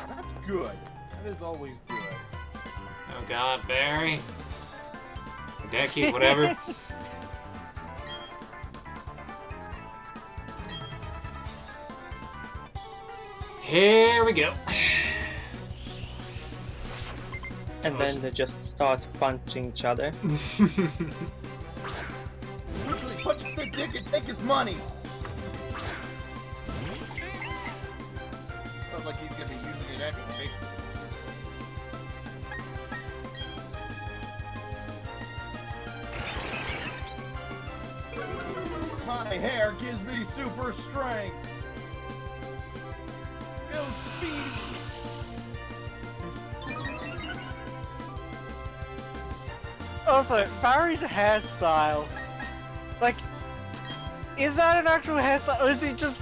That's good. That is always good. Oh God, Barry. Decky, whatever. Here we go. And then they just start punching each other. Literally punch the dick and take his money! Sounds like he's gonna be using it anyway. My hair gives me super strength! Feel speedy! Also, Barry's hairstyle, like, is that an actual hairstyle, or is he just,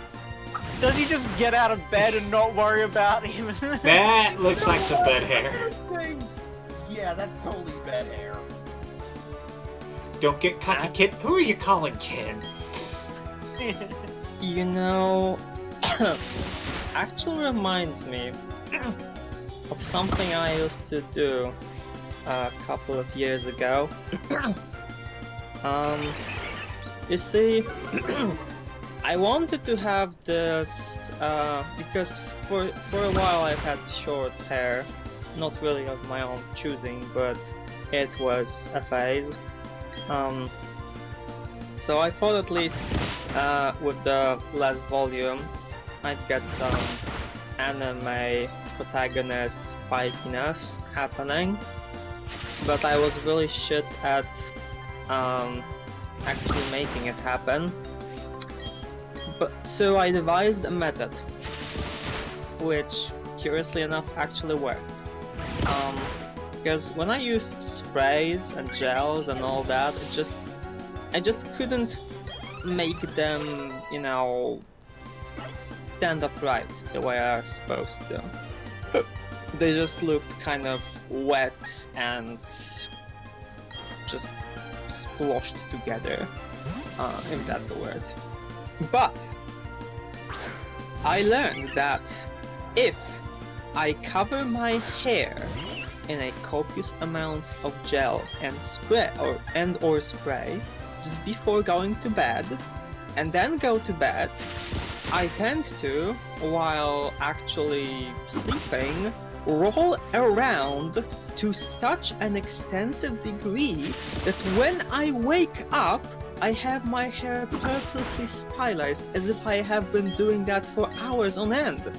does he just get out of bed and not worry about even? That looks like some bed hair. Yeah, that's totally bed hair. Don't get cocky, kid. Who are you calling kid? You know, this actually reminds me of something I used to do a couple of years ago. You see, I wanted to have this because for a while I've had short hair, not really of my own choosing, but it was a phase. So I thought at least with the less volume, I'd get some anime protagonist spikiness happening. But I was really shit at actually making it happen. So I devised a method, which, curiously enough, actually worked. Because when I used sprays and gels and all that, I just couldn't make them, you know, stand upright the way I was supposed to. They just looked kind of wet and just sploshed together, if that's a word. But I learned that if I cover my hair in a copious amounts of gel and spray or spray just before going to bed, and then go to bed, I tend to, while actually sleeping, roll around to such an extensive degree that when I wake up, I have my hair perfectly stylized as if I have been doing that for hours on end.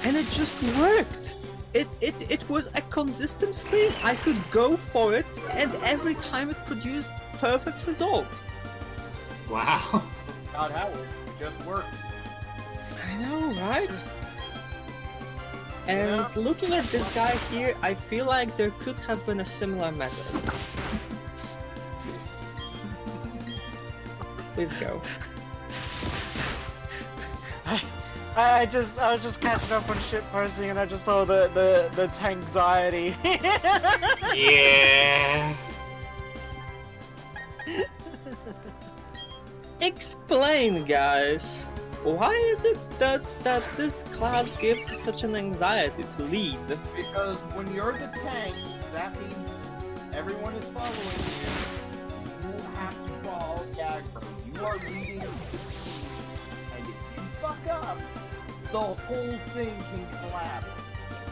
And it just worked. It was a consistent thing. I could go for it, and every time it produced perfect result. Wow. God, Howard, it just worked. I know, right? And looking at this guy here, I feel like there could have been a similar method. Please go. I was just catching up on shit posting, and I just saw the tankxiety. Yeah. Explain, guys. Why is it that this class gives such an anxiety to lead? Because when you're the tank, that means everyone is following you. You have to draw Gagger. You are leading. And if you fuck up, the whole thing can collapse.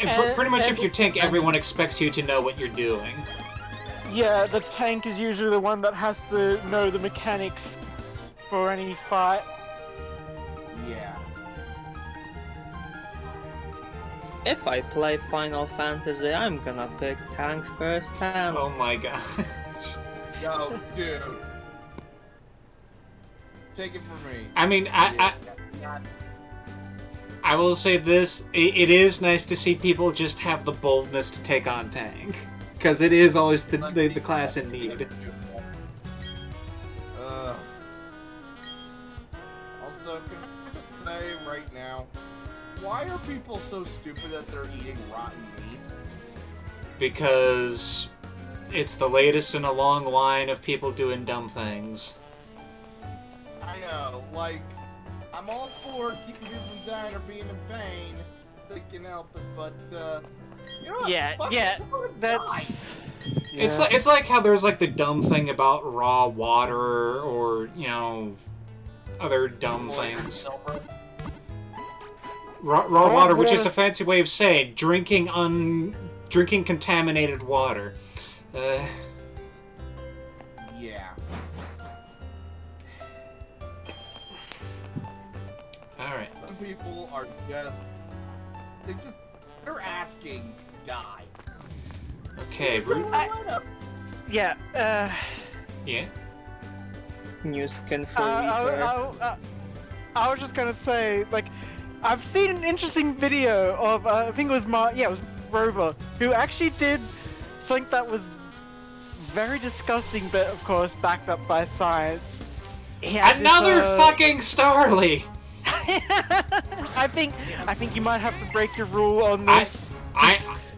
And pretty much if you're tank, everyone expects you to know what you're doing. Yeah, the tank is usually the one that has to know the mechanics for any fight. Yeah. If I play Final Fantasy, I'm gonna pick tank first hand. Oh my god. Yo, dude. Take it from me. I mean, I will say this: it is nice to see people just have the boldness to take on tank, because it is always the class in need. Also, can I just say right now, why are people so stupid that they're eating rotten meat? Because it's the latest in a long line of people doing dumb things. I know, like, I'm all for keeping people from dying or being in pain. They can help it, but, you know what? Yeah, Fuck yeah, it, I'm gonna that's... die. Yeah. It's like how there's like the dumb thing about raw water or other dumb things. Raw water, which is a fancy way of saying drinking contaminated water. Yeah. All right. Some people are they're asking to die. Okay. Yeah, Yeah. New skin for I was just gonna say, like, I've seen an interesting video of, I think it was it was Rover, who actually did something that was very disgusting, but of course backed up by science. He had Another this, fucking Starly. I think you might have to break your rule on this.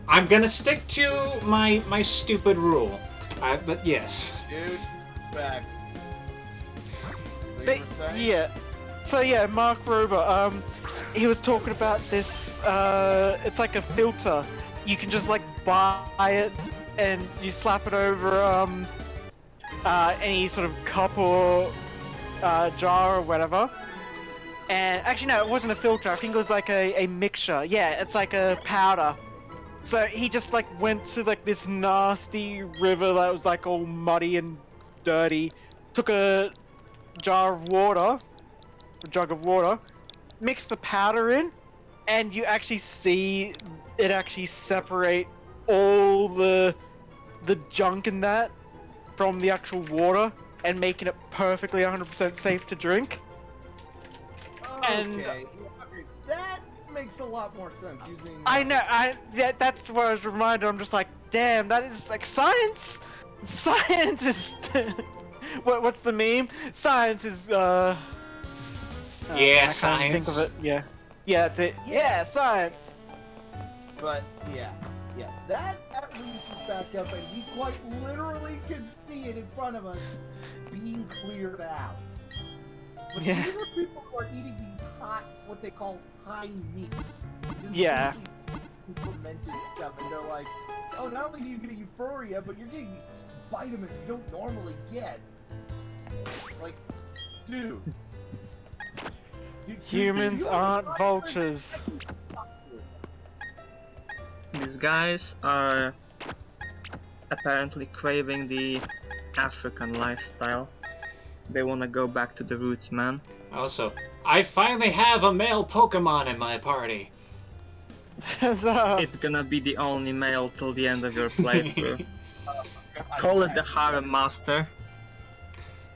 I'm gonna stick to my stupid rule. But yes. Dude, back. But, yeah. So yeah, Mark Rober, he was talking about this, it's like a filter. You can just like buy it and you slap it over any sort of cup or jar or whatever. And actually no, it wasn't a filter, I think it was like a mixture. Yeah, it's like a powder. So he just like went to like this nasty river that was like all muddy and dirty, took a jar of water, a jug of water, mixed the powder in, and you actually see it actually separate all the junk in that from the actual water and making it perfectly 100% safe to drink. And Okay, that makes a lot more sense using. I know, that's what I was reminded. I'm just like, damn, that is like science. Science is. What's the meme? Science is. Yeah, I can't science. think of it. Yeah, yeah, that's it. Yeah, science. But yeah, that at least is back up, and we quite literally can see it in front of us being cleared out. But Yeah. these are people who are eating these hot, what they call high meat. Just Yeah. fermented stuff, and they're like, oh, not only do you get euphoria, but you're getting these vitamins you don't normally get. Like, dude. Humans aren't vultures. These guys are apparently craving the African lifestyle. They want to go back to the roots, man. Also, I finally have a male Pokemon in my party. It's gonna be the only male till the end of your playthrough. Call it the Harem Master.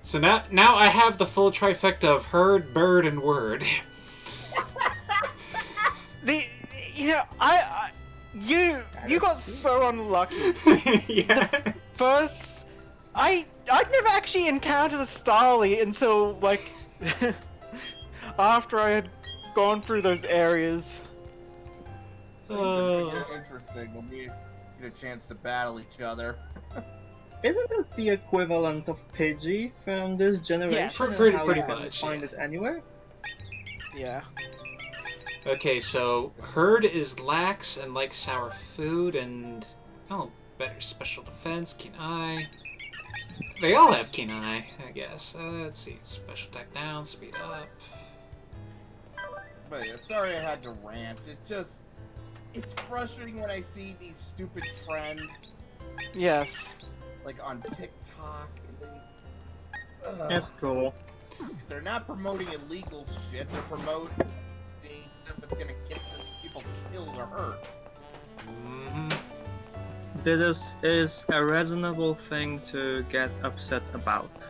So now I have the full trifecta of herd, bird, and word. You got so unlucky. Yeah. First, I'd never actually encountered a Starly until like after I had gone through those areas. Interesting when we get a chance to battle each other. Isn't it the equivalent of Pidgey from this generation? Yeah, pretty and how you can much, find yeah. it anywhere? Yeah. Okay, so herd is lax and likes sour food and better special defense, keen eye. They all have keen eye, I guess. Let's see, special attack down, speed up. But yeah, sorry I had to rant. It's frustrating when I see these stupid trends, Yes. like on TikTok, and It's cool. they're not promoting illegal shit, they're promoting stuff that's gonna get people killed or hurt. Mm-hmm. This is a reasonable thing to get upset about.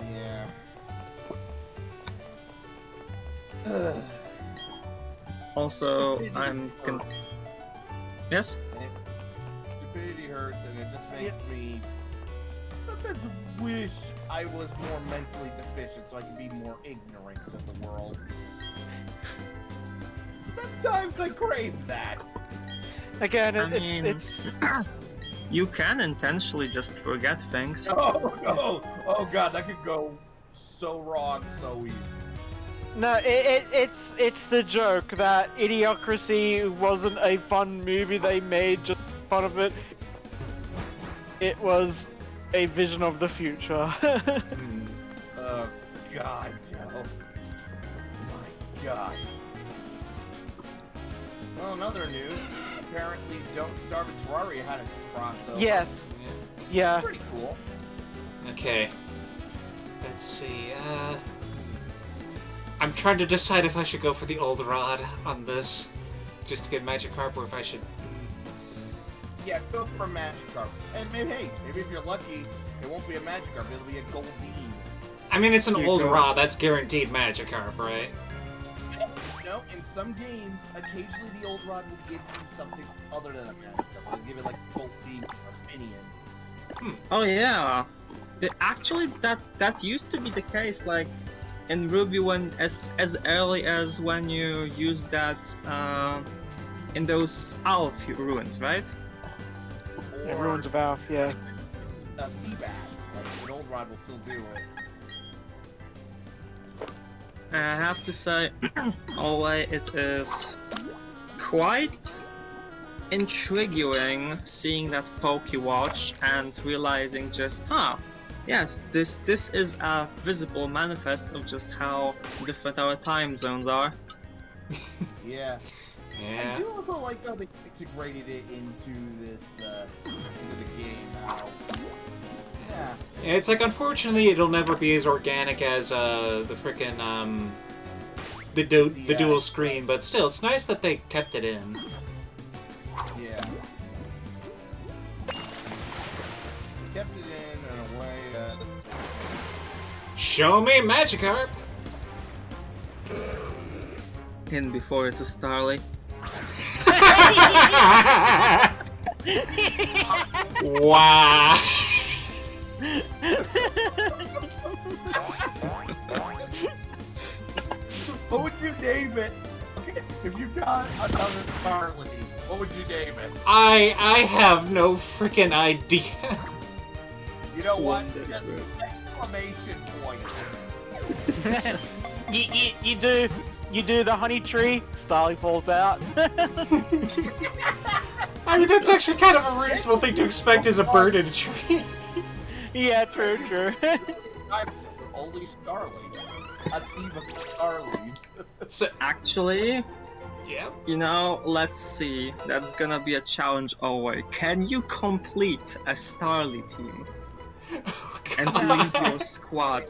Yeah. Also, Stupidity hurts. Yes? And stupidity hurts, and it just makes me sometimes wish I was more mentally deficient so I could be more ignorant of the world. Sometimes I crave that. Again, I mean- it's You can intentionally just forget things. Oh no! Oh god, that could go so wrong so easy. no, it's the joke that Idiocracy wasn't a fun movie they made just for fun of it. It was a vision of the future. Hmm. Oh god, Joe. My god. Well, another news. Apparently, Don't Starve at Terraria had a crossover. Yes, yeah. Pretty cool. Okay. Let's see. I'm trying to decide if I should go for the old rod on this, just to get Magikarp, or if I should. Yeah, go for a Magikarp. And maybe, hey, maybe if you're lucky, it won't be a Magikarp, it'll be a Goldeen. I mean, it's an You old go. rod. That's guaranteed Magikarp, right? No, in some games, occasionally the old rod will give you something other than a Magikarp. They'll give it like Goldeen or Minion. Oh yeah. Actually, that used to be the case, like in Ruby, when as early as when you use that in those Alph ruins, right? Everyone's about, yeah. A feedback. Like, an old rod will still do it. And I have to say, Ole, it is quite intriguing seeing that Pokewatch and realizing just, yes, this is a visible manifest of just how different our time zones are. Yeah. I Yeah. do also like how they integrated it into this, into the game. How, yeah. It's like, unfortunately, it'll never be as organic as the frickin' the dual screen, but still, it's nice that they kept it in. Yeah. Kept it in a way, Show me Magikarp! In before it's a Starly. Wow. what would you name it? Okay, if you got another Starly, what would you name it? I have no frickin' idea. You know what? Wonder Just Bread. exclamation point. you do the honey tree, Starly falls out. I mean, that's actually kind of a reasonable thing to expect as a bird in a tree. Yeah, true. I'm only Starly. A team of Starlies. So, Actually, yeah. you know, let's see. That's gonna be a challenge always. Can you complete a Starly team Oh, and God. lead your squad?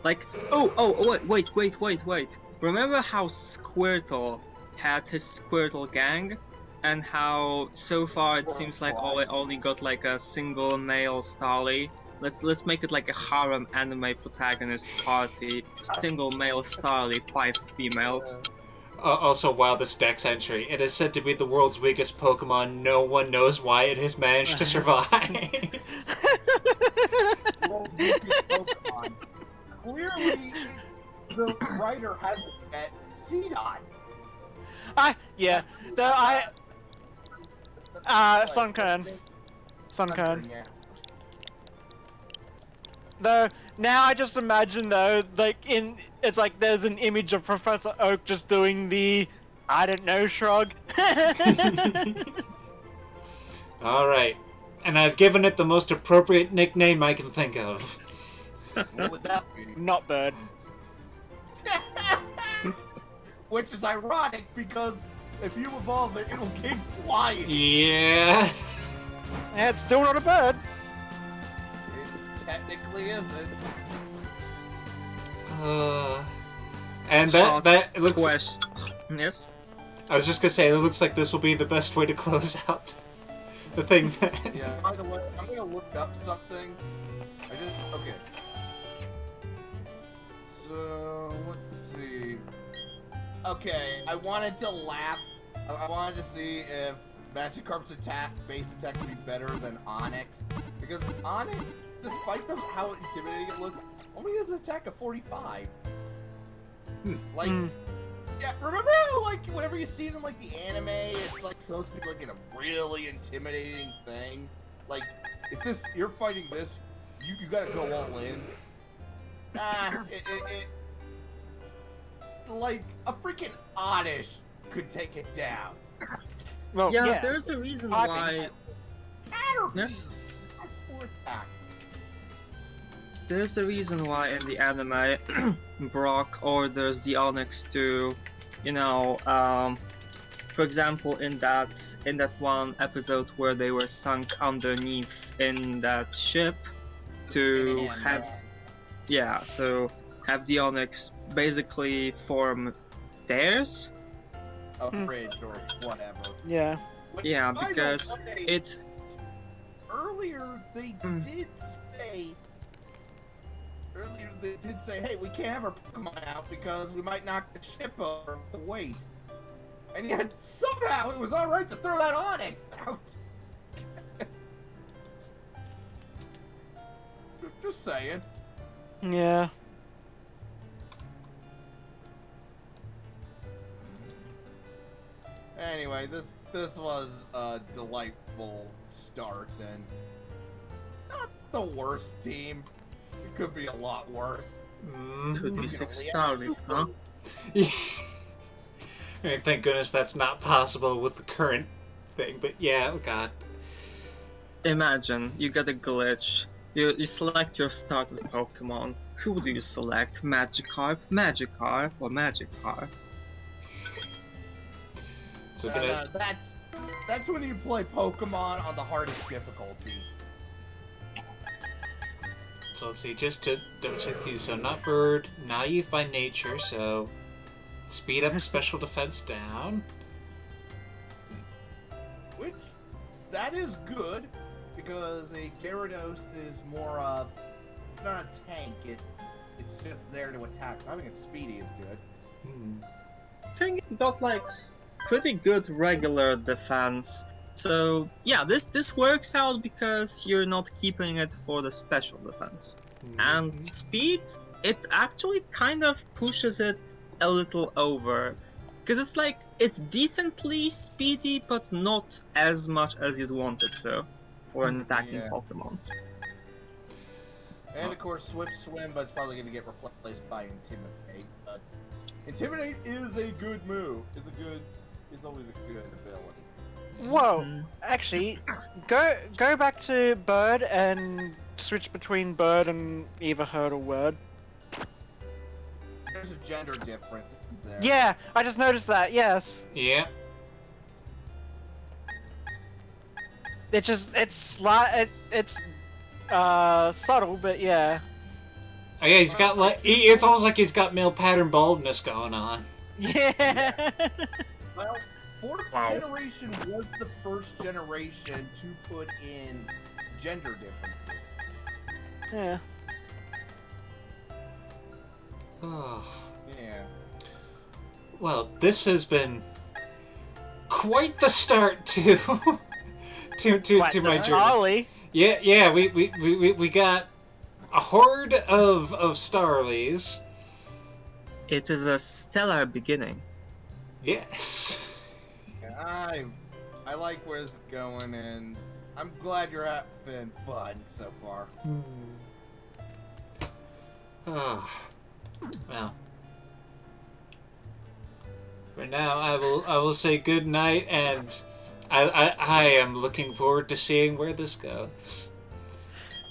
Like, oh, wait. Remember how Squirtle had his Squirtle gang? And how so far it seems like Ole only got like a single male Starly? Let's make it like a harem anime protagonist party. Single male Starly, 5 females. Also, wow, this Dex entry. It is said to be the world's weakest Pokemon. No one knows why it has managed to survive. World's weakest Pokemon. Clearly, the writer hasn't met Seedot. Yeah. Though Sunkern. Yeah. Though now I just imagine though, like it's like there's an image of Professor Oak just doing the I don't know shrug. Alright. And I've given it the most appropriate nickname I can think of. What would that be? Not bird. Which is ironic because if you evolve it, it'll keep flying. Yeah. Yeah, it's still not a bird. It technically isn't. And that it looks. Question. Yes? I was just gonna say, it looks like this will be the best way to close out the thing. Yeah. By the way, I'm gonna look up something. Okay. So let's see. Okay, I wanted to laugh. I wanted to see if Magikarp's base attack would be better than Onyx. Because Onyx, despite how intimidating it looks, only has an attack of 45. Like, yeah, remember how, like, whenever you see it in, like, the anime, it's, like, supposed to be, like, a really intimidating thing? Like, if you're fighting this, you gotta go all in. Like, a freaking Oddish could take it down. Well, yeah, yeah, there's a reason I why. Caterpie! Yes. Full attack. There's the reason why in the anime, Brock orders the Onyx to, for example, in that one episode where they were sunk underneath in that ship, to have the Onyx basically form theirs. A bridge or whatever. yeah. But Yeah, by the because way, it's earlier they did say, hey, we can't have our Pokemon out because we might knock the ship over the weight. And yet somehow it was alright to throw that Onyx out. Just saying. Yeah. Anyway, this was a delightful start and not the worst team. It could be a lot worse. could be 6 stars, huh? Yeah. I mean, thank goodness that's not possible with the current thing, but yeah, oh god. Imagine you get a glitch. You select your starter Pokemon. Who do you select? Magikarp, or Magikarp? So That's when you play Pokemon on the hardest difficulty. So let's see, just to double check these. So not bird, naive by nature, so speed up special defense down. Which, that is good, because a Gyarados is more it's not a tank, it's just there to attack. So having it speedy is good. I think it got like pretty good regular defense. So yeah, this works out because you're not keeping it for the special defense. And speed, it actually kind of pushes it a little over. Because it's like, it's decently speedy, but not as much as you'd want it to for an attacking Pokemon. And of course, Swift Swim, but it's probably going to get replaced by Intimidate. But Intimidate is a good move. It's always a good ability. Whoa, actually, go back to Bird and switch between Bird and either Herd or Word. There's a gender difference there. Yeah, I just noticed that. Yes. Yeah. It's subtle, but yeah. Oh yeah, he's got like it's almost like he's got male pattern baldness going on. Yeah. Well, fourth generation was the first generation to put in gender differences. Yeah. Oh. Yeah. Well, this has been quite the start to to my journey. Ollie. Yeah, we got a horde of Starlies. It is a stellar beginning. Yes. I like where it's going, and I'm glad you're having fun so far. Oh. Well. For now, I will say good night, and I am looking forward to seeing where this goes.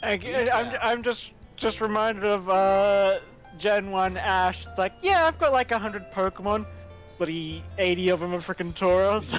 I'm just reminded of Gen 1 Ash. It's like, yeah, I've got like 100 Pokemon, but 80 of them are freaking Tauros.